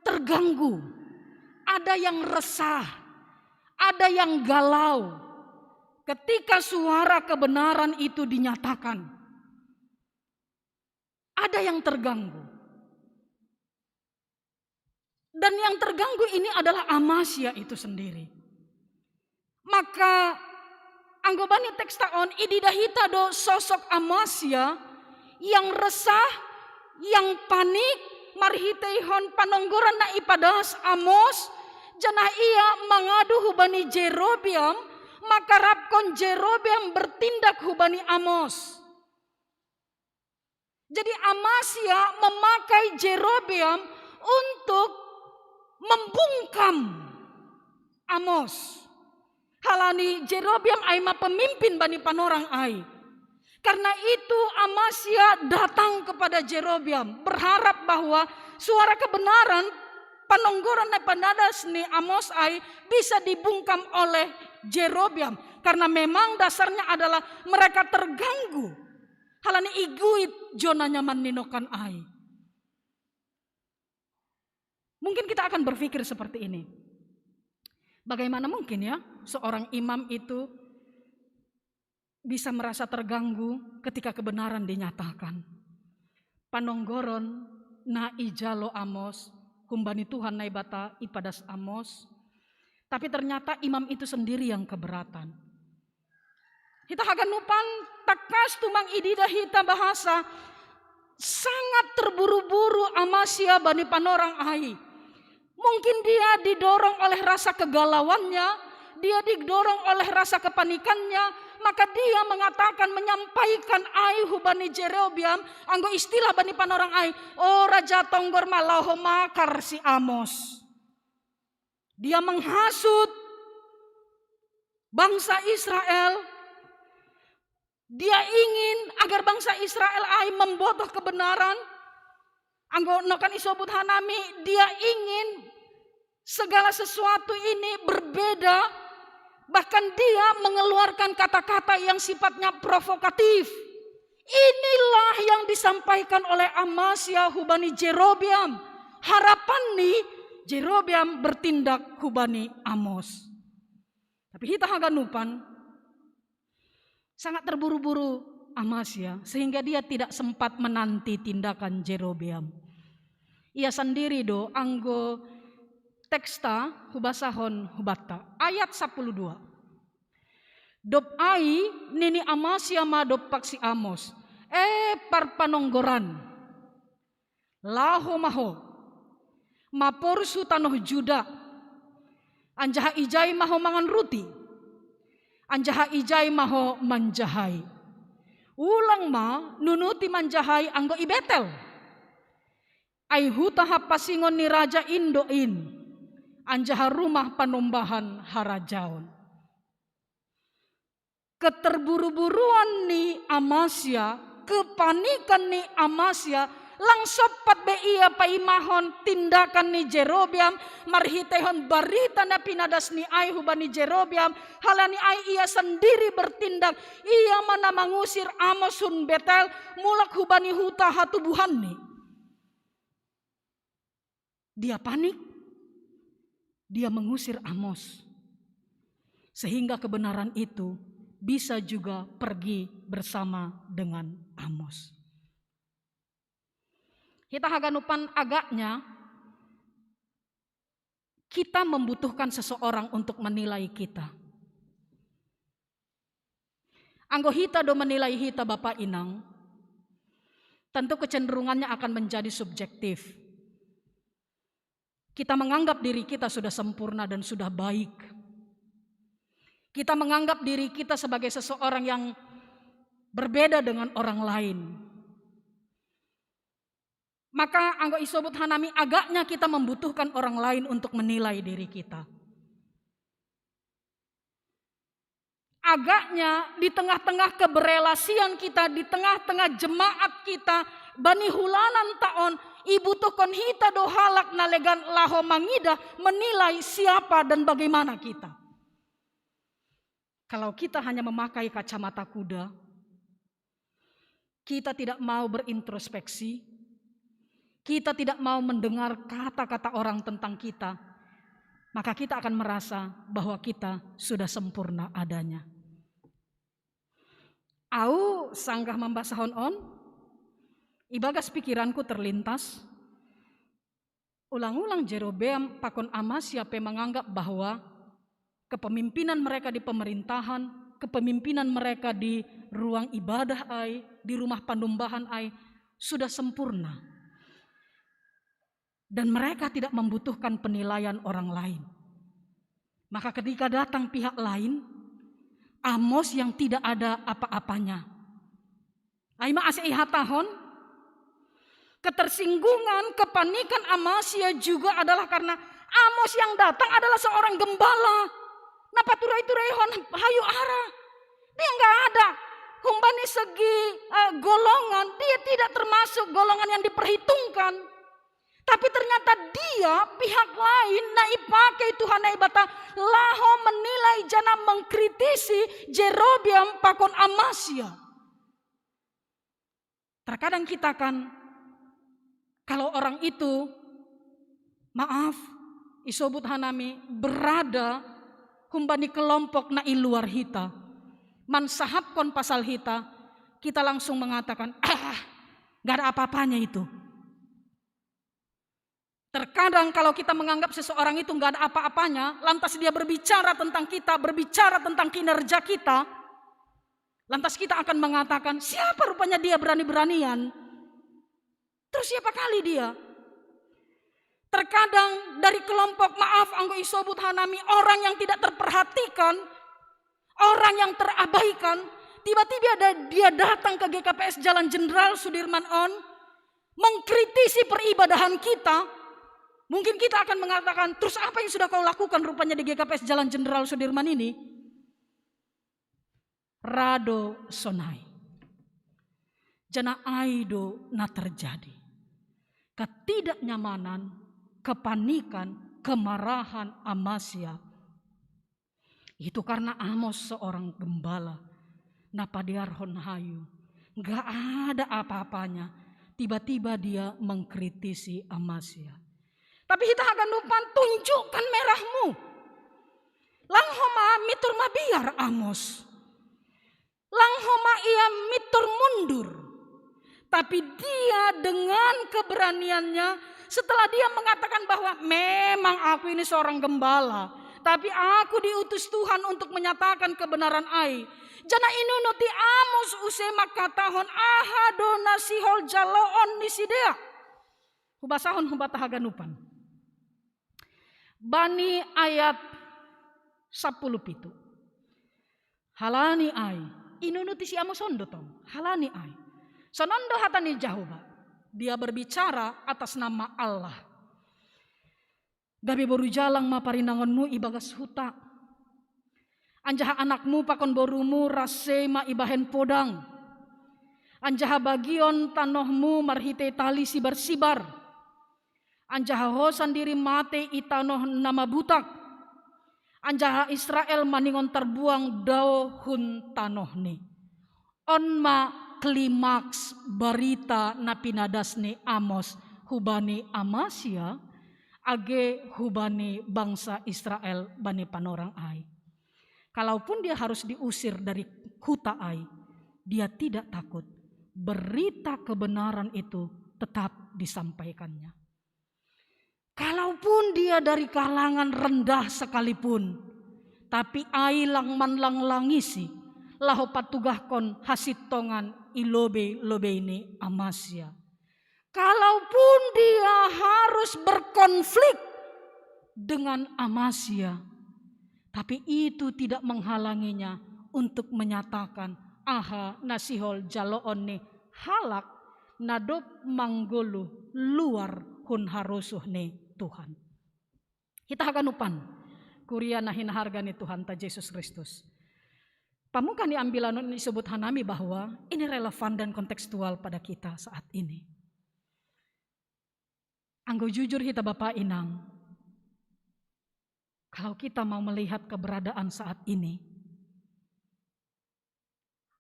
terganggu, ada yang resah, ada yang galau ketika suara kebenaran itu dinyatakan. Ada yang terganggu. Dan yang terganggu ini adalah Amasya itu sendiri. Maka anggobani teks taon ididahita do sosok Amasya yang resah, yang panik, marhiteihon panonggoran na ipadas Amos, janah ia mangadu hubani Jerobeam, maka rapkon Jerobeam bertindak hubani Amos. Jadi Amasya memakai Jerobeam untuk membungkam Amos. Halani Jerobeam aima pemimpin bani panorang ai. Karena itu Amasya datang kepada Jerobeam berharap bahwa suara kebenaran panonggoran na panadas ni Amos ai bisa dibungkam oleh Jerobeam. Karena memang dasarnya adalah mereka terganggu. Halani iguit zona nyaman ninokan ai. Mungkin kita akan berpikir seperti ini. Bagaimana mungkin ya seorang imam itu bisa merasa terganggu ketika kebenaran dinyatakan. Panonggoron na ijalo Amos, kumbani Tuhan naibata ipadas Amos. Tapi ternyata imam itu sendiri yang keberatan. Kita haganupan takas tumang idida hita bahasa sangat terburu-buru Amasya bani panorang ai. Mungkin dia didorong oleh rasa kegalauannya, dia didorong oleh rasa kepanikannya, maka dia mengatakan menyampaikan ai hubani Jerobeam, anggo istilah bani panorang ai, oh raja tonggor malaho makar si Amos. Dia menghasut bangsa Israel. Dia ingin agar bangsa Israel ai membotoh kebenaran. Anggo nokan isobut hanami, dia ingin segala sesuatu ini berbeda. Bahkan dia mengeluarkan kata-kata yang sifatnya provokatif. Inilah yang disampaikan oleh Amasya hubani Jerobeam. Harapan nih Jerobeam bertindak hubani Amos. Tapi kita haganupan sangat terburu-buru Amasya sehingga dia tidak sempat menanti tindakan Jerobeam. Ia sendiri do anggo teksta hubasahon hubata ayat 12. Dop ai nini Amasya ma dop paksi Amos. Parpanonggoran. Laho maho. Maporsu tanoh Juda. Anjaha ijai maho mangan ruti. Anjaha ijai maho manjahai. Ulang ma nunuti manjahai anggo ibetel. Ai hutaha pasingon ni raja Indoin. Anjaha rumah panombahan harajaon. Keterburu-buruan ni Amasya, kepanikan ni Amasya, langsung pat be ia paimahon tindakan ni Jerobeam, marhitehon barita na pinadas ni ai hubani Jerobeam, halani ai ia sendiri bertindak, ia mana mangusir Amos hun Betel, mulak hubani huta hatubuhan ni. Dia panik, dia mengusir Amos, sehingga kebenaran itu bisa juga pergi bersama dengan Amos. Kita haganupan agaknya kita membutuhkan seseorang untuk menilai kita. Anggo hita do menilai hita Bapak Inang, tentu kecenderungannya akan menjadi subjektif. Kita menganggap diri kita sudah sempurna dan sudah baik. Kita menganggap diri kita sebagai seseorang yang berbeda dengan orang lain. Maka anggo isobut hanami agaknya kita membutuhkan orang lain untuk menilai diri kita. Agaknya di tengah-tengah keberelasian kita, di tengah-tengah jemaat kita, bani hulanan taon, ibu tukon hita do halak nalegan laho mangidah menilai siapa dan bagaimana kita. Kalau kita hanya memakai kacamata kuda, kita tidak mau berintrospeksi, kita tidak mau mendengar kata-kata orang tentang kita, maka kita akan merasa bahwa kita sudah sempurna adanya. Au sanggah mambasahon on, ibagas pikiranku terlintas, ulang-ulang Jerobeam pakon Amasya menganggap bahwa kepemimpinan mereka di pemerintahan, kepemimpinan mereka di ruang ibadah ai, di rumah pandumbahan ai sudah sempurna. Dan mereka tidak membutuhkan penilaian orang lain. Maka ketika datang pihak lain, Amos yang tidak ada apa-apanya. Aima aseihatahon, ketersinggungan, kepanikan Amasya juga adalah karena Amos yang datang adalah seorang gembala. Napa turai-turaihon hayu ara. Dia nggak ada. Humbani segi golongan, dia tidak termasuk golongan yang diperhitungkan. Tapi ternyata dia pihak lain naipakai Tuhan naibata laho menilai jana mengkritisi Jerobeam pakon Amasya. Terkadang kita kan kalau orang itu maaf isobut hanami berada humbani kelompok na iluar hita, mansahapkon pasal hita, kita langsung mengatakan gak ada apa-apanya itu. Terkadang kalau kita menganggap seseorang itu gak ada apa-apanya, lantas dia berbicara tentang kita, berbicara tentang kinerja kita, lantas kita akan mengatakan, siapa rupanya dia berani-beranian? Terus siapa kali dia? Terkadang dari kelompok maaf anggo isobut hanami, orang yang tidak terperhatikan, orang yang terabaikan, tiba-tiba dia datang ke GKPS Jalan Jenderal Sudirman On, mengkritisi peribadahan kita. Mungkin kita akan mengatakan, terus apa yang sudah kau lakukan rupanya di GKPS Jalan Jenderal Sudirman ini? Rado sonai. Jana aido na terjadi. Ketidaknyamanan, kepanikan, kemarahan Amasya. Itu karena Amos seorang gembala. Napa diarhon hayu. Gak ada apa-apanya. Tiba-tiba dia mengkritisi Amasya. Tapi kita akan lupa tunjukkan merahmu. Langhoma mitur mabiar Amos. Langhoma ia mitur mundur. Tapi dia dengan keberaniannya setelah dia mengatakan bahwa memang aku ini seorang gembala. Tapi aku diutus Tuhan untuk menyatakan kebenaran ai. Jana inunuti Amos usema katahon ahadona sihol jaloon nisidea. Hubasahon hubatahaganupan. Bani ayat 10 pitu. Halani ai. Inunuti si Amos sondo tong. Halani ai. Sonondo hatani Jehovah. Dia berbicara atas nama Allah. Gabi boru jalang maparinangonmu ibagas huta. Anjaha anakmu pakon borumu rasema ibahen podang. Anjaha bagion tanohmu marhite tali sibar-sibar. Anjaha hosan diri mate itanoh nama butak. Anjaha Israel maningon terbuang daun tanohni. Onma klimaks barita napinadasni Amos hubani Amasya age hubani bangsa Israel bani panorang ai. Kalaupun dia harus diusir dari huta ai, dia tidak takut. Berita kebenaran itu tetap disampaikannya. Kalaupun dia dari kalangan rendah sekalipun, tapi ai lang langisi, laho patugahkon hasitongan ilobe-lobe ini Amasya. Kalaupun dia harus berkonflik dengan Amasya, tapi itu tidak menghalanginya untuk menyatakan aha nasihol jaloon ni halak nadop manggolu luar hun harusuh ni Tuhan. Kita haganupan kuria nahin harga ni Tuhan ta Yesus Kristus. Pamukan diambilan disebut hanami bahwa ini relevan dan kontekstual pada kita saat ini. Anggo jujur kita Bapak Inang, kalau kita mau melihat keberadaan saat ini,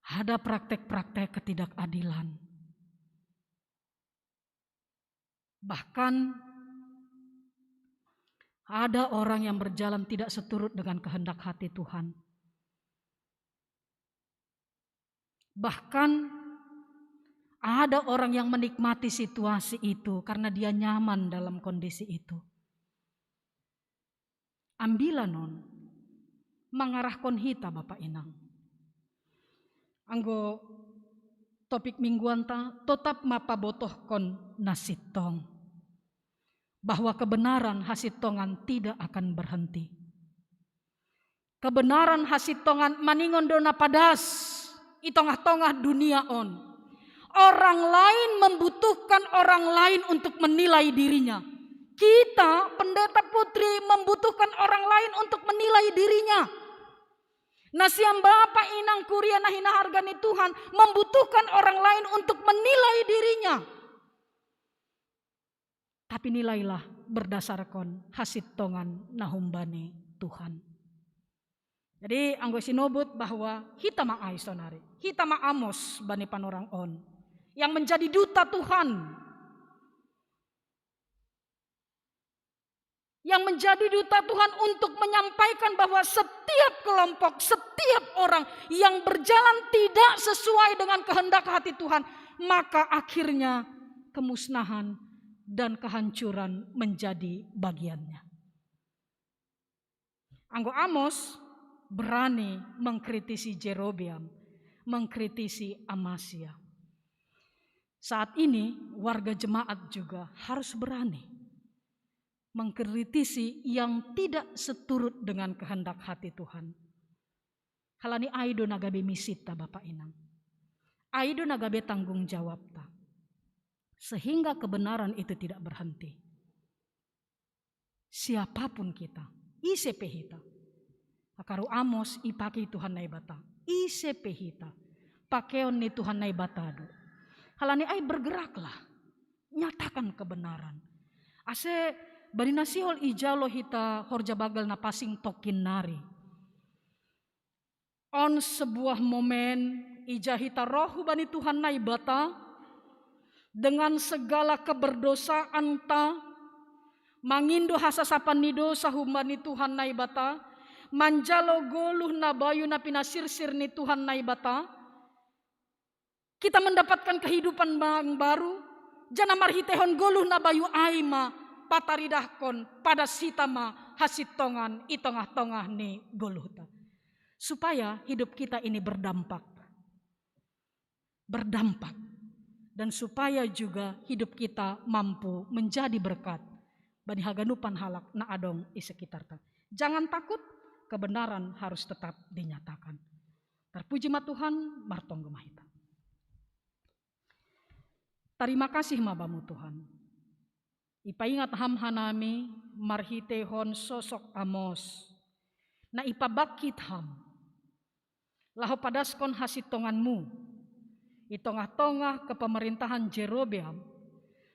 ada praktek-praktek ketidakadilan. Bahkan ada orang yang berjalan tidak seturut dengan kehendak hati Tuhan. Bahkan ada orang yang menikmati situasi itu karena dia nyaman dalam kondisi itu. Ambilan non mengarahkan hita Bapak Inang. Anggo topik mingguan ta tetap mapa botohkon nasitong. Bahwa kebenaran hasitongan tidak akan berhenti. Kebenaran hasitongan maningon dona padas i tengah-tengah dunia on. Orang lain membutuhkan orang lain untuk menilai dirinya. Kita, pendeta putri, membutuhkan orang lain untuk menilai dirinya. Nasiam Bapak Inang kuria nahina hargani Tuhan membutuhkan orang lain untuk menilai dirinya. Tapi nilailah berdasarkan hasitongan nahumbani Tuhan. Jadi anggo sinobut bahwa hita ma'ai sonari, hita ma'amos bani panorang on. Yang menjadi duta Tuhan. Yang menjadi duta Tuhan untuk menyampaikan bahwa setiap kelompok, setiap orang yang berjalan tidak sesuai dengan kehendak hati Tuhan, maka akhirnya kemusnahan dan kehancuran menjadi bagiannya. Anggo Amos berani mengkritisi Jerobeam, mengkritisi Amasya. Saat ini warga jemaat juga harus berani mengkritisi yang tidak seturut dengan kehendak hati Tuhan. Halani aido nagabe misita Bapak Inang. Aido nagabe tanggung jawab ta. Sehingga kebenaran itu tidak berhenti. Siapapun kita, ICP hita. Akaru Amos ipaki Tuhan naibata. ICP hita. Pakeon ni Tuhan naibata. Halani ai bergeraklah, nyatakan kebenaran. Ase bari nasihol ijalo hita horja bagal na pasing tokin nari. On sebuah momen ija hita rohu bani Tuhan naibata dengan segala keberdosaan ta mangindo hasasapan nido sahumbani Tuhan naibata manjalo goluh na bayu na pinasirsir ni Tuhan naibata. Kita mendapatkan kehidupan yang baru. Jana marhitehon goluh na bayu aima pataridahkon pada sitama hasitongan i tengah-tengah ni goluhta. Supaya hidup kita ini berdampak. Berdampak. Dan supaya juga hidup kita mampu menjadi berkat. Bani haganupan halak na adong i sekitar ta. Jangan takut, kebenaran harus tetap dinyatakan. Terpuji ma Tuhan, martong gemahita. Terima kasih mabamu Tuhan. Ipaingat ham hanami marhitehon sosok Amos. Na ipabakit ham. Laho padaskon hasitonganmu. Itongah-tongah kepemerintahan Jerobeam.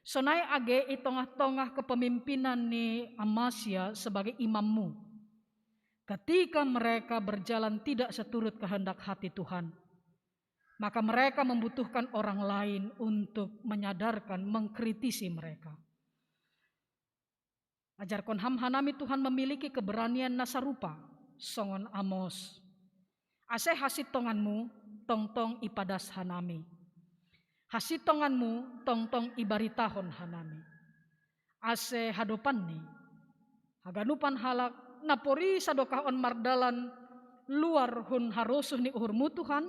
Sonai age itongah-tongah kepemimpinan ni Amasya sebagai imammu. Ketika mereka berjalan tidak seturut kehendak hati Tuhan. Maka mereka membutuhkan orang lain untuk menyadarkan, mengkritisi mereka. Ajarkan ham hanami Tuhan memiliki keberanian nasarupa, songon Amos. Ase hasitonganmu, tong-tong ipadas hanami. Hasitonganmu, tong-tong ibaritahon hanami. Ase hadopan ni, haganupan halak, napori sadokahon mardalan, luar hun harusuh ni uhurmu Tuhan,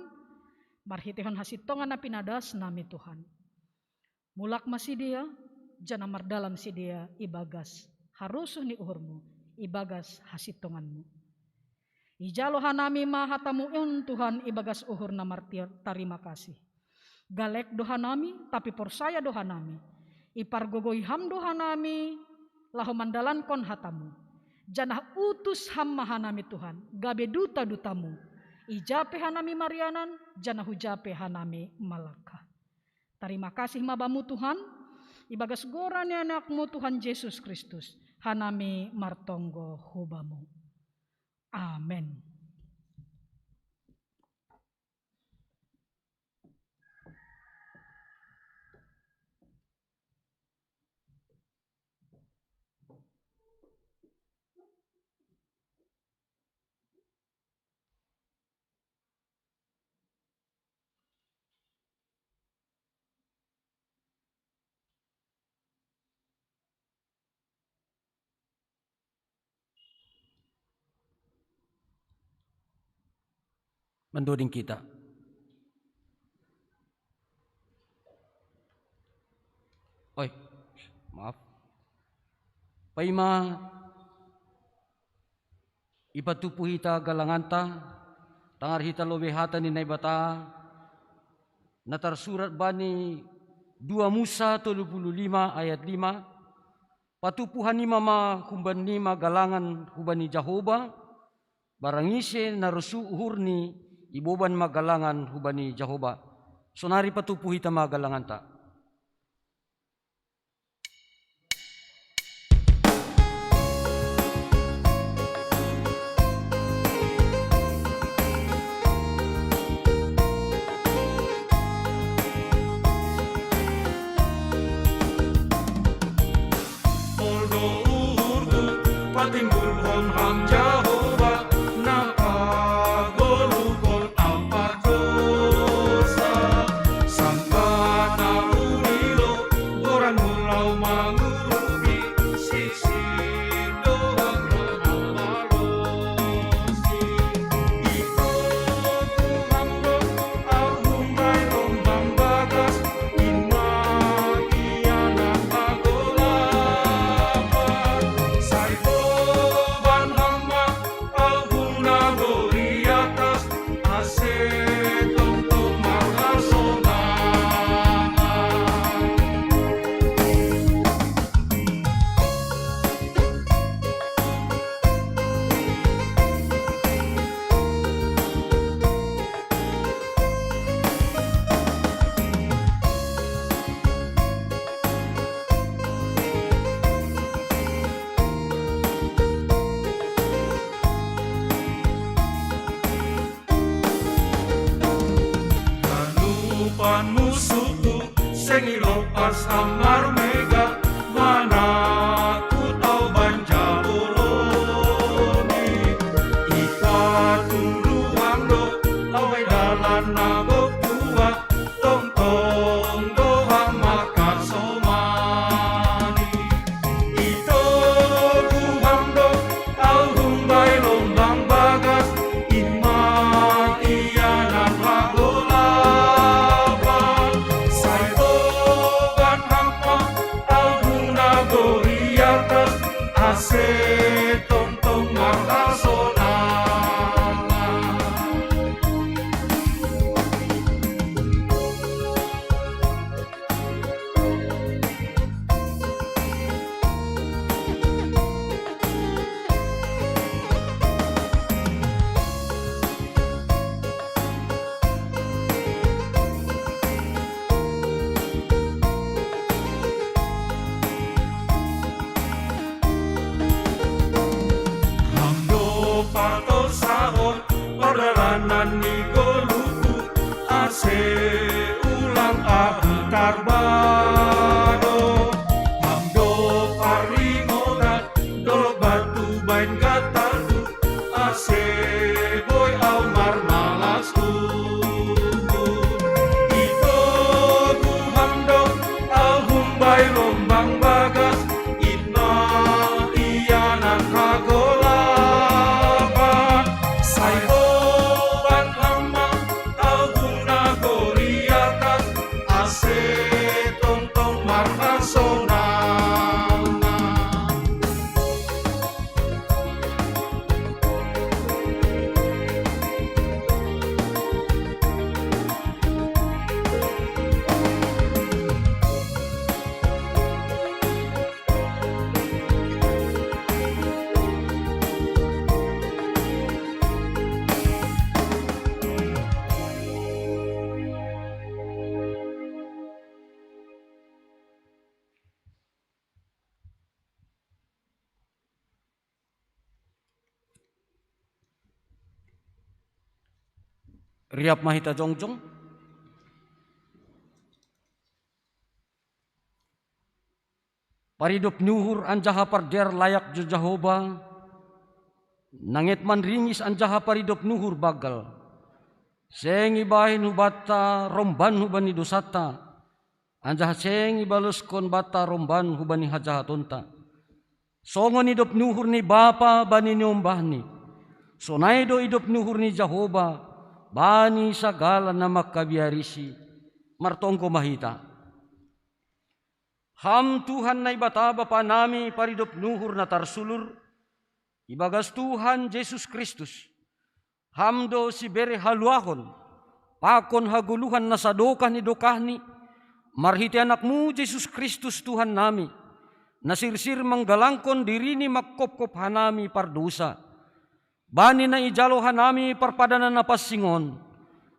marhitehon hasitongan na pinadas nami Tuhan. Mulak masih dia, jana mardalam si dia ibagas harusuh ni uhurmu, ibagas hasitonganmu. Ijalo hanami mahatamuun Tuhan ibagas uhur na martir tarima kasih. Galek doha nami, tapi porsaya doha nami. Ipargogoy ham doha nami, lahu mandalan kon hatamu. Janah utus ham mahanami Tuhan, gabe duta-dutamu. Ijape hanami marianan, janah hujape hanami malaka. Terima kasih mabamu Tuhan, ibagas gorani anakmu Tuhan Yesus Kristus, hanami martonggo hubamu. Amen. Mendoding kita. Oi, maaf. Paima ipatupu hita galanganta, tangar hita lobehata ni naibata, natarsurat bani 2 Musa 35 ayat 5, patupuhan ni mama humban nima galangan hubani Jahoba, barangise narusu uhurni iboban magalangan hubani Jahoba. Sonari patupu hita magalangan ta. Patinggulhon ham Jahoba napagolukon apa dosa sangka na ulilo orang mulau mangurugi sisi doang malosi iko tuhambo ahumai rombang bagas inma iana pagolapan saibo musuhku sengilopas amar mega mana ku tau banjaloloni ika tunduang do lawe dalan nabok tua tong tong dohang maka somani ito duhang do au humbai lombang bagas inma iyanan lagola ase tong-tong marasonala pato sahon perjalanan ni goluku ase ulang abukar bado amdo paringoda dolok batu bain gataku ase boy almar malas ito guhamdo alhum bay lombang bagas inna iyanan kagola Saibo Riap mahita jongjong. Paridop nuhur anjaha parder layak jo Jehovah. Nangit man ringis anjaha paridop nuhur bagal. Sengi bahin hubata romban hubani dosata. Anjaha sengi baluskon bata romban hubani hajahatonta. Songon idop nuhur ni bapa bani nyombahni. Sonaido idop nuhur ni Jehovah bani sagala na makabiarisi. Martongko mahita. Ham Tuhan na ibata bapa nami paridop nuhur na tarsulur. Ibagas Tuhan Yesus Kristus. Hamdo si bere haluahon. Pakon haguluhan na sadokah ni dokahni. Marhiti anakmu Yesus Kristus Tuhan nami. Nasirsir manggalangkon diri ni makkop-kop hanami pardosa. Bani na ijalo hanami parpadanan na pasingon.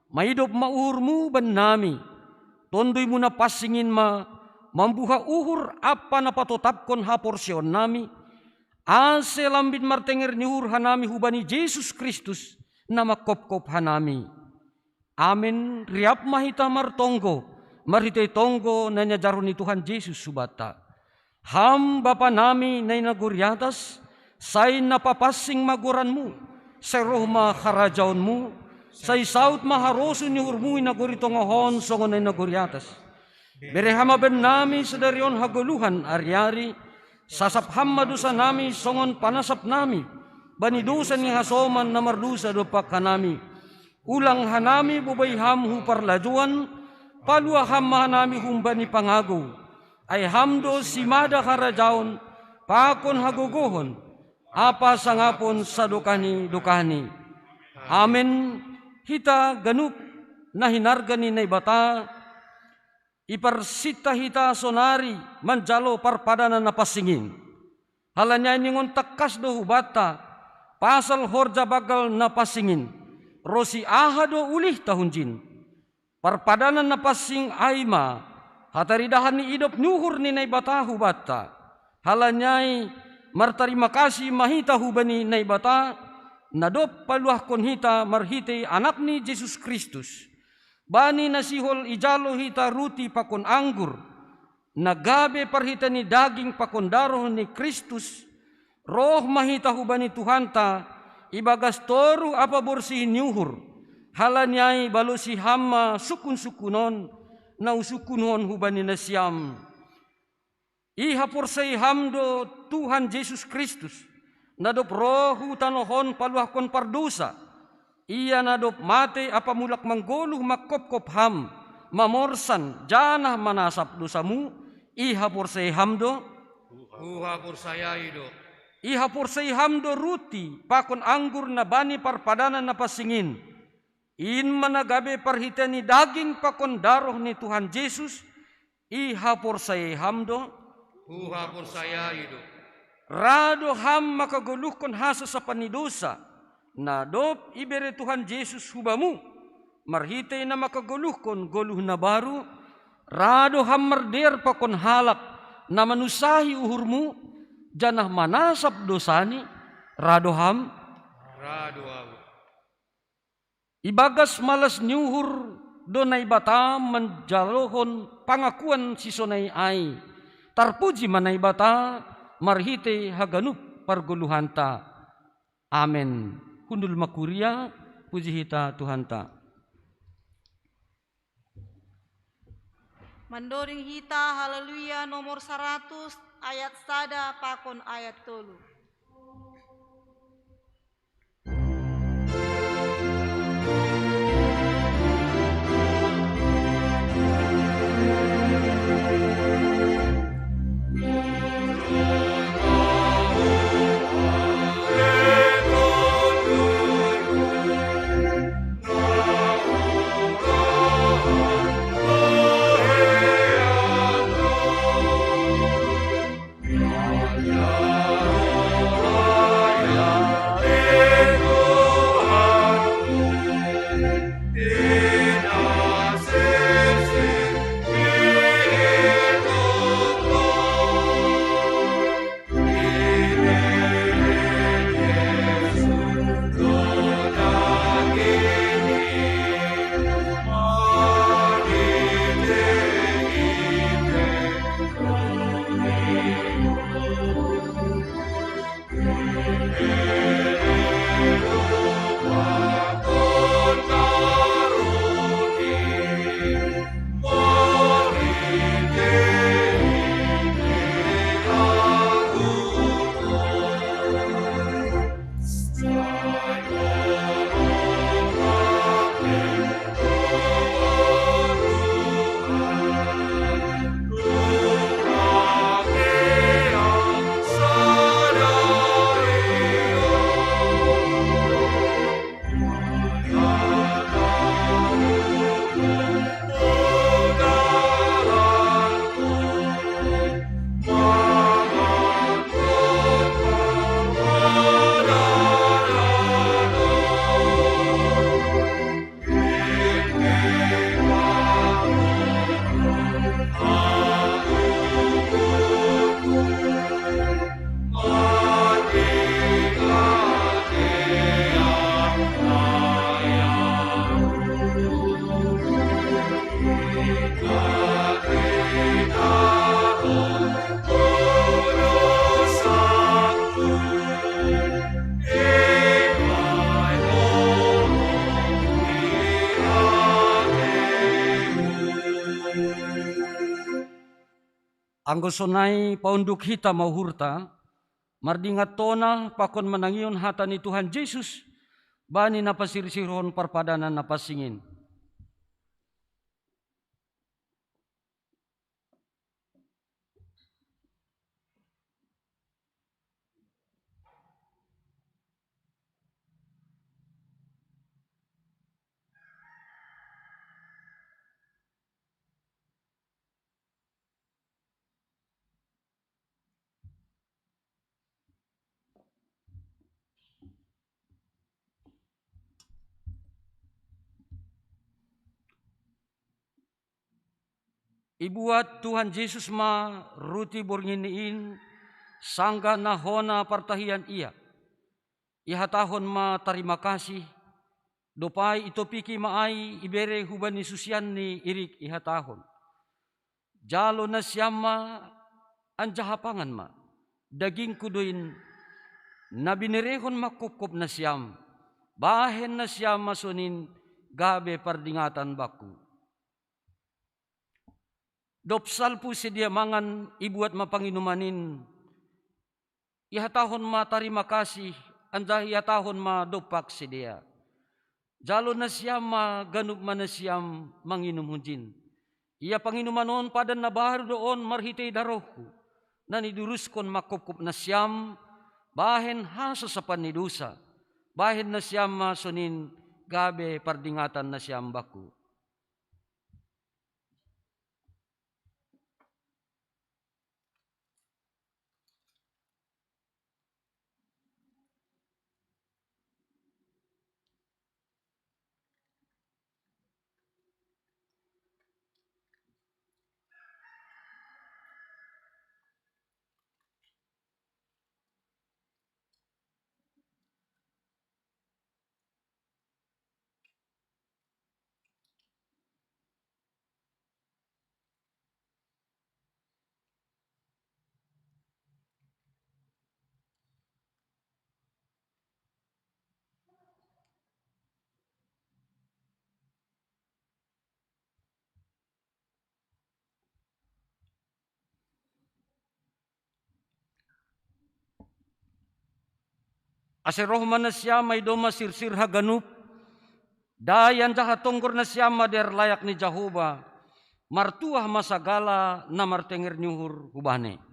Maidop maurmu ban nami. Tondoy mo na pasingin mambuha uhur apa na patotapkon ha porsyon nami. Ase lambit martenger niur hanami hubani Yesus Kristus na makop-kop hanami. Amin. Riap mahita martonggo. Marhitay tonggo na nyajaro ni Tuhan Yesus subata. Ham bapa nami na inaguryatas. Say napapasing maguranmu. Say roh maharajaonmu. Say saut maharoso ni hurmu inaguritongohon songon na inaguryatas. Berehama ben nami sedarion haguluhan aryari. Sasap hamma dosa nami songon panasap nami. Bani dosa ni hasoman na mardusa dopak hanami. Ulang hanami bubay ham hu parlajuan. Palua hamma hanami humbani pangago. Ay hamdo simada karajaon. Pakon hagogohon. Apa sangapon sa dukani. Amen. Hita ganuk na hinargani na ibata. Iparsita hita sonari manjalo parpadanan na pasingin. Halanya ningon takas do hubata. Pasal horja bagal na pasingin. Rosi ahado ulih tahunjin. Parpadanan na pasing aima. Hataridahan ni idop nuhur ni naibata hubata. Halanyay martarima kasih mahita hubani naibata. Nadop paluah kon hita marhite anak ni Yesus Kristus. Bani nasihol ijalo hita ruti pakon anggur. Nagabe parhita ni daging pakon daroh ni Kristus. Roh mahita hubani Tuhanta. Ibagas toru apa borsi nyuhur. Halanyay balo si hamma sukun-sukunon. Na usukunon hubani nasyam. Ihapor say hamdo Tuhan Yesus Kristus. Nadop rohu tanohon paluah kon pardosa. Iya nadop mate apa mulak manggoluh makkop-kop ham. Mamorsan janah manasap dosamu. Ihapor say hamdo. Uhapur saya hidup. Ihapor say hamdo ruti. Pakon anggur na bani parpadanan na pasingin. In managabe parhitani daging pakon daroh ni Tuhan Yesus. Ihapor say hamdo. Uhapur saya hidup. Rado ham makaguluhkon hasa sa panidosa. Nadop ibere Tuhan Yesus hubamu. Marhitay na makaguluhkon goluh na baru. Rado ham marder pakon halak na manusahi uhurmu. Janah manasap dosani. Rado ham. Rado aku. Ibagas malas nyuhur donay bata manjalohon pangakuan si sonay ay. Tarpuji manay bata marhite haganup parguluhanta. Amen. Kundul makuria puji hita Tuhanta. Mandoring hita haleluya nomor 100 ayat sada pakon ayat tolu. Yeah. Anggo sonai paunduk hita mau hurta, mardingat tona pakon menangion hata ni Tuhan Yesus, bani napasirsirhon parpadanan napasingin. Ibuat Tuhan Yesus ma ruti bornginiin sangga nahona partahian ia. Ihatahon ma terima kasih. Dopai itopiki maai ibere hubani susian ni irik ihatahon. Jalo na siyama anjahapangan ma. Daging kuduin nabinirehon makupkup na siyam. Bahen na siyam masunin gabe pardingatan baku. Dopsal po si dia mangan ibuat mapanginumanin. Ihatahon ma tarima kasih, anda ihatahon ma dopak si dia. Jalo na siyam ma ganug man na siyam manginum hunjin. Ia panginumanon padan na baharu doon marhitay darohku. Naniduruskon makupkup na siyam, bahen haso sa panidusa. Bahen na siyam ma sunin gabe pardingatan na siyam baku. Aserohman na siya may doma sirsir haganup. Dayan jaha tongkor na siya mader layak ni Jehovah. Martuah masagala na martenger nyuhur hubane.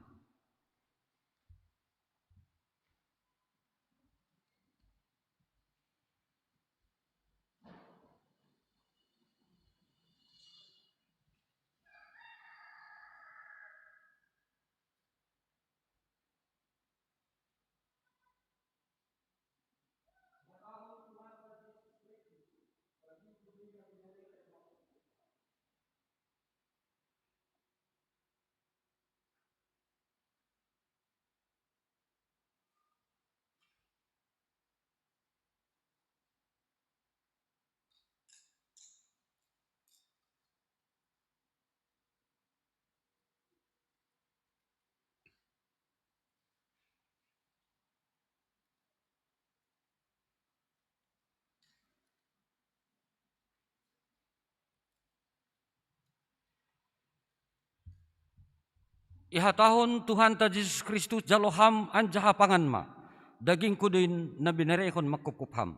Ihatahon Tuhan ta Yesus Kristus jaloham anjahapangan ma. Daging kuduin na binarekon makukupham.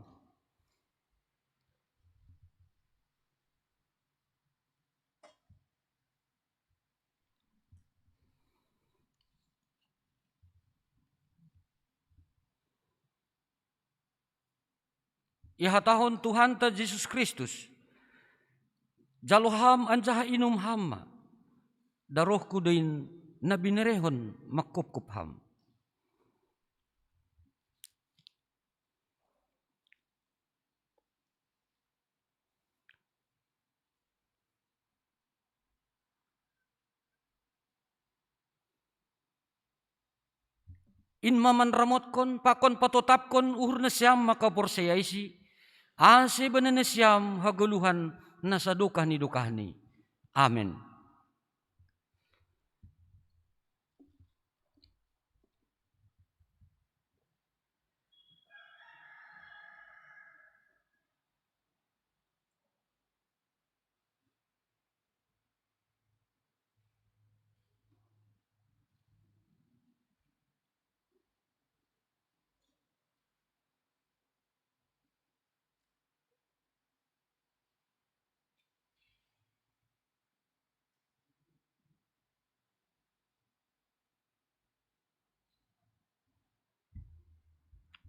Ihatahon Tuhan ta Yesus Kristus jaloham anjaha inum hamma. Daroh kuduin na binarehon makukupham. In maman ramotkon pakon patotapkon uhur na siyam makaporsayaisi. Ase ba na siyam haguluhan na sa dukah ni dukah ni. Amen.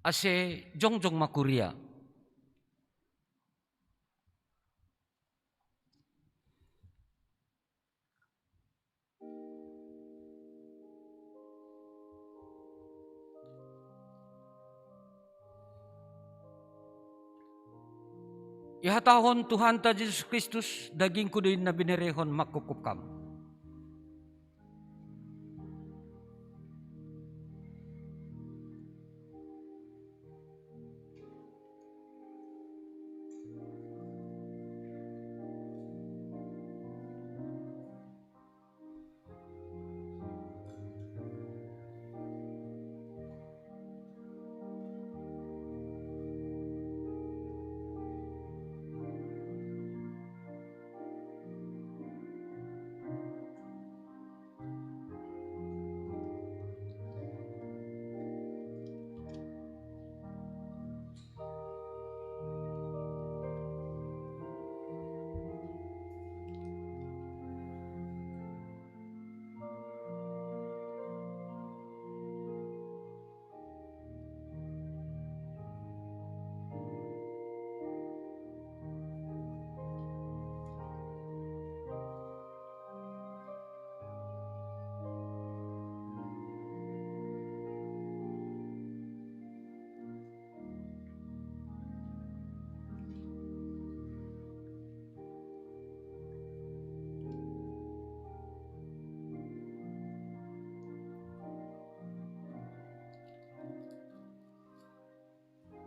ase jongjong makuria. Ihatahon Tuhan ta Jesus Kristus daging kuduin na binerehon makukupkam.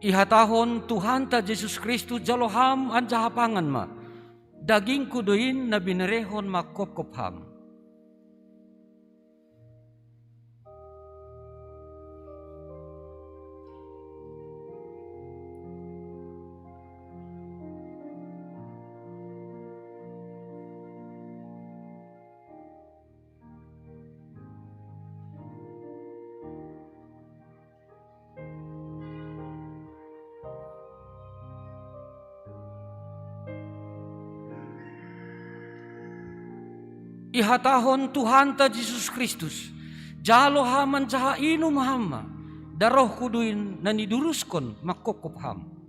Ihatahon Tuhan ta Jesus Kristus jaloham an jahapangan ma. Daging kuduin na binerehon makopkopham. Ihatahon Tuhan ta Jesus Kristus jalo haman jaha inum hama daroh kuduin na niduruskon makokopham.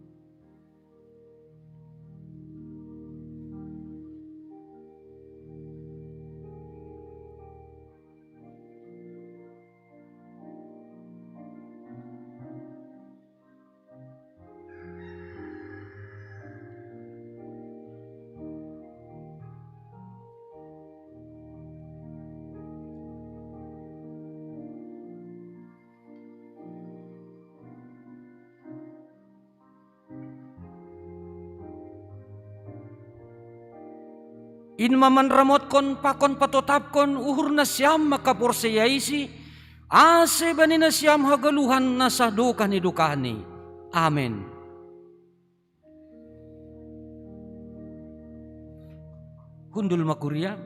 Inmaman ramot kon pakon patotapkon uhur na siyam makaporseyaisi ase bani na siyam hagaluhan na sa dukani dukani. Amen. Hundul makuria.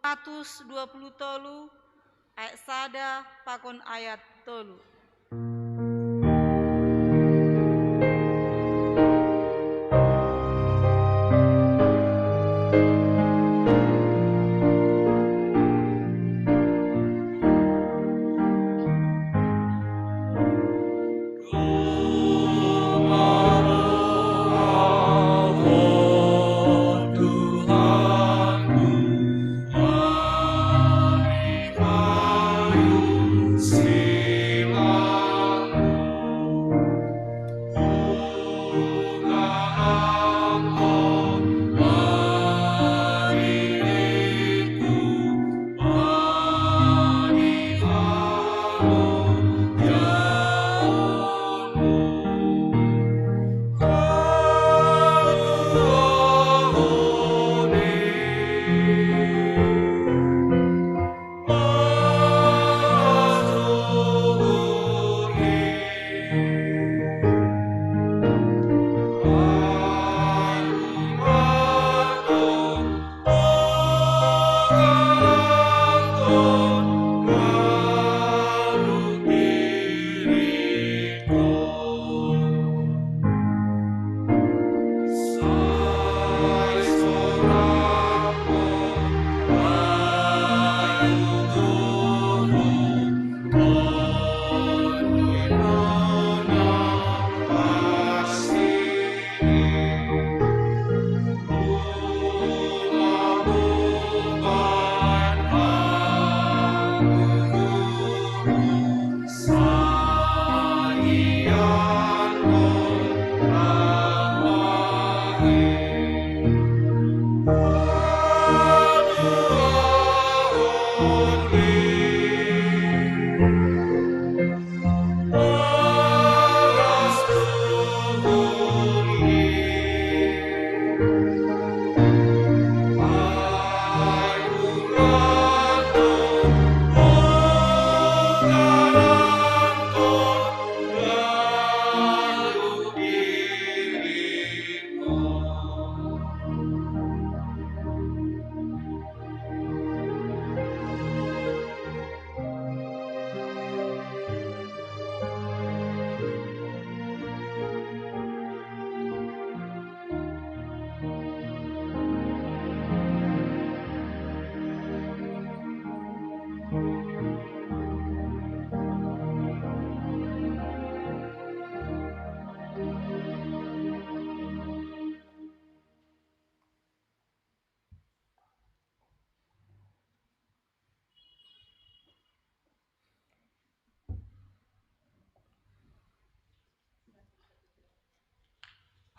Ratus 20 tolu ayat sada pakon ayat tolu. Sila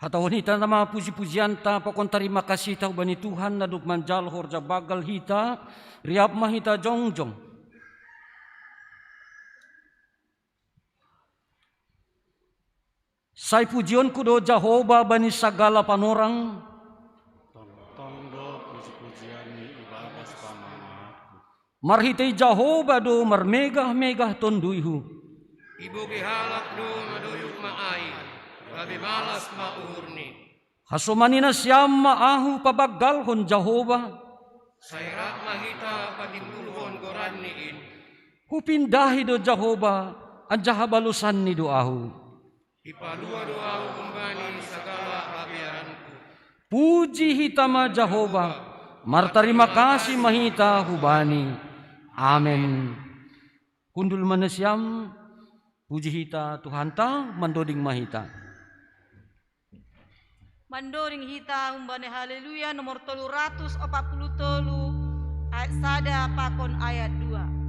Hatahon hita nama puji-pujian ta pakon terima kasih ta bani Tuhan na dukmanjal horja bagal hita riap mahita jongjong. Sai pujion kudo Jehovah bani sagala panorang. Tongdo puji-pujian ni ibadah pamangat. Marhitei Jehovah do marmegah-megah tonduihu. Ibu gihalak do maduyuk maai. Gabi malas maurni. Hasumanina siyam maahu pabagalhon Jehovah. Sayrak mahita patimbulhon goran niin. Hupindahi do Jehovah anjahabalusan ni doahu. Ipalua doahu kembali segala abianku. Puji hitama Jehovah, martarima kasih mahita hubani. Amin. Kundul manusiam, puji hita Tuhan ta mandoding mahita. Mandoring hita humbane haleluya nomor 343 ayat 1 pakon ayat 2.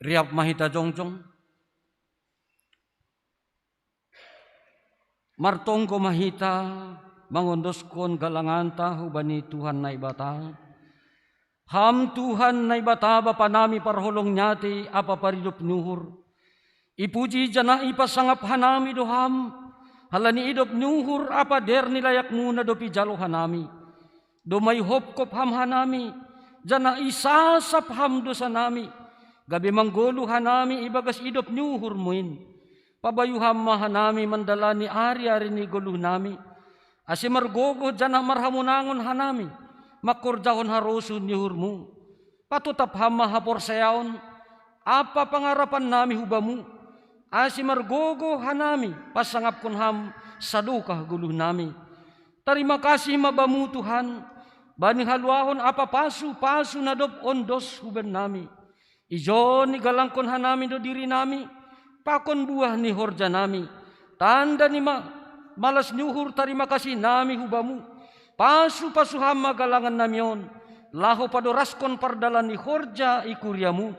Riap mahita jongjong. Martongko mahita mangondoskon galangan tahu bani Tuhan na ibata. Ham Tuhan na ibata bapa nami parholong nyati apa paridup nuhur. Ipuji jana ipasangap hanami doham. Halani idop nuhur apa der nilayak muna dopi jalo hanami. Domay hopkop ham hanami. Jana isasap ham dosa nami. Gabi manggolo hanami ibagas idop nuhur muin. Pabayuham mahanami mandalani ari-ari ni guluh nami. Asi margogo jana marhamunangon hanami. Makurjahon harosun nihurmu. Patutap ham mahapor sayaon. Apa pangarapan nami hubamu. Asi margogo hanami. Pasangap kun ham sadukah guluh nami. Terima kasih mabamu Tuhan. Bani haluahon apa pasu nadop ondos huban nami. Ijo ni galangkon hanami do diri nami. Pakon buah ni horja nami. Tanda ni malas nyuhur terima kasih nami hubamu. Pasu hama galangan namion. Laho padoraskon pardalan ni horja ikuriamu.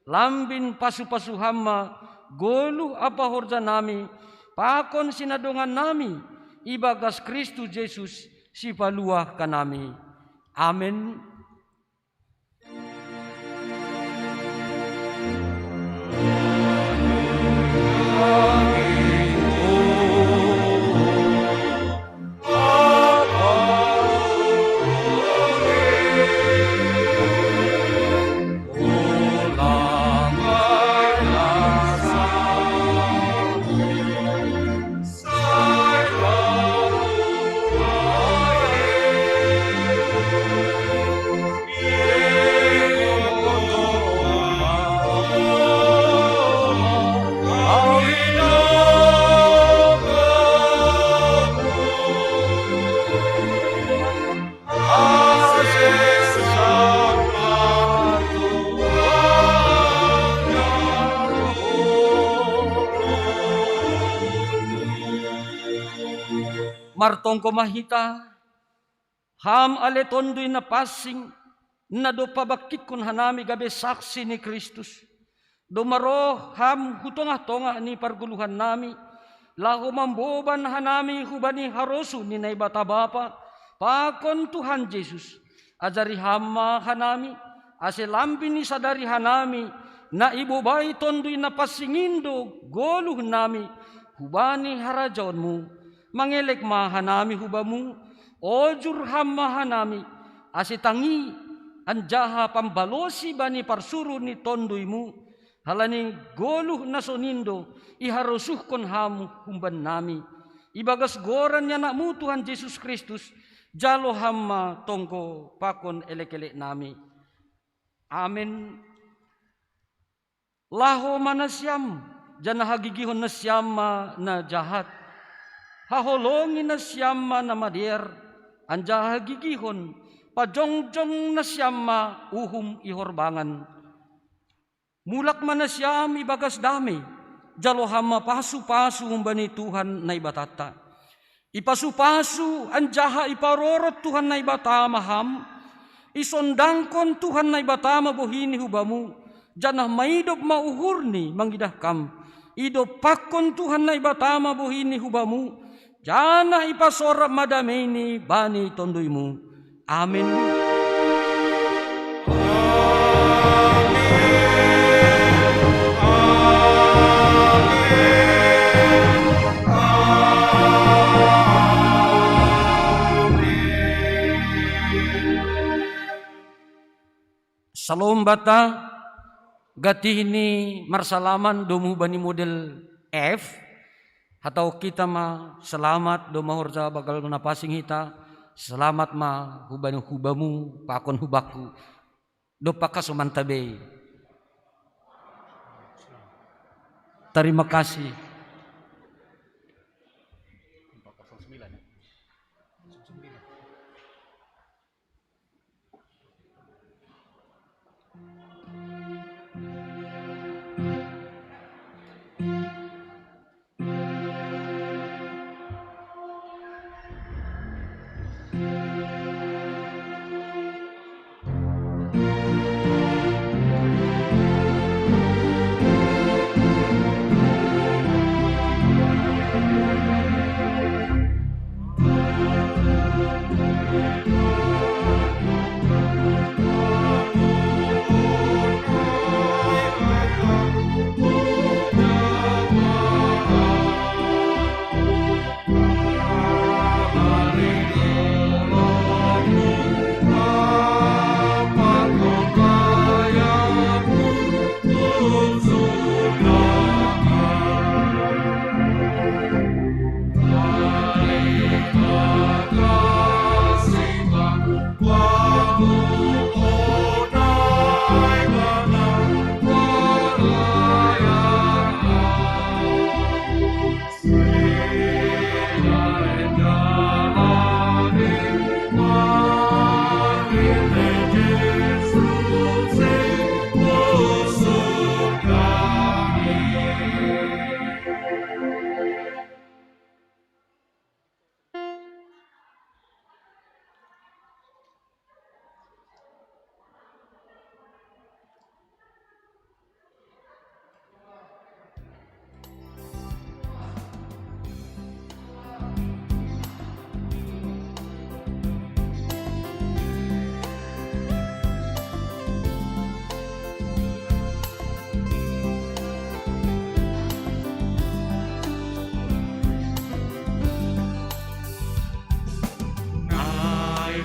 Lambin pasu hama golu apa horja nami. Pakon sinadongan nami. Ibagas Kristus Yesus si paluah kanami. Amin. Yeah. Martong ko mahita, ham ale tondoy na passing, na do pabakit kun hanami gabe saksi ni Kristus. Dumaro ham hutonga-tonga ni parguluhan nami, lahu mamboban hanami hubani harosu ni naibata bapa, pakon Tuhan Yesus, ajari hama hanami, ase lambi ni sadari hanami, na ibubay tondoy na pasingindo goluh nami, hubani harajaonmu, mangelek mahanami hubamu, ojur hamahanami, asitangi anjaha pambalosi bani parsuru ni tonduymu, halani goluh na sonindo, iharusuh kon ham humban nami, ibagas goran nakmu Tuhan Yesus Kristus, jalo hamma tongko pakon elek-elek nami. Amin. Laho manasyam, jana hagigihon na siyama na jahat, haholongin na siyama na madir, anja hagigihon, pajongjong na siyama uhum ihorbangan. Mulak manasyam ibagas dami, jalo hama pasu-pasu humbani Tuhan na ibatata. Ipasupasu anjaha iparorot Tuhan na ibatama ham, isondangkon Tuhan na ibatama bohini hubamu, janah maidop mauhurni mangidah kam, idop pakon Tuhan na ibatama bohini hubamu, janah ipasorap madameni bani tonduymu. Amin. Salom bata, gati ini marsalaman domu bani model F, atau kita ma selamat doma horja bakal napasing hita, selamat ma hubani hubamu pakon hubaku, do pakasumantabe. Terima kasih.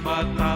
Bata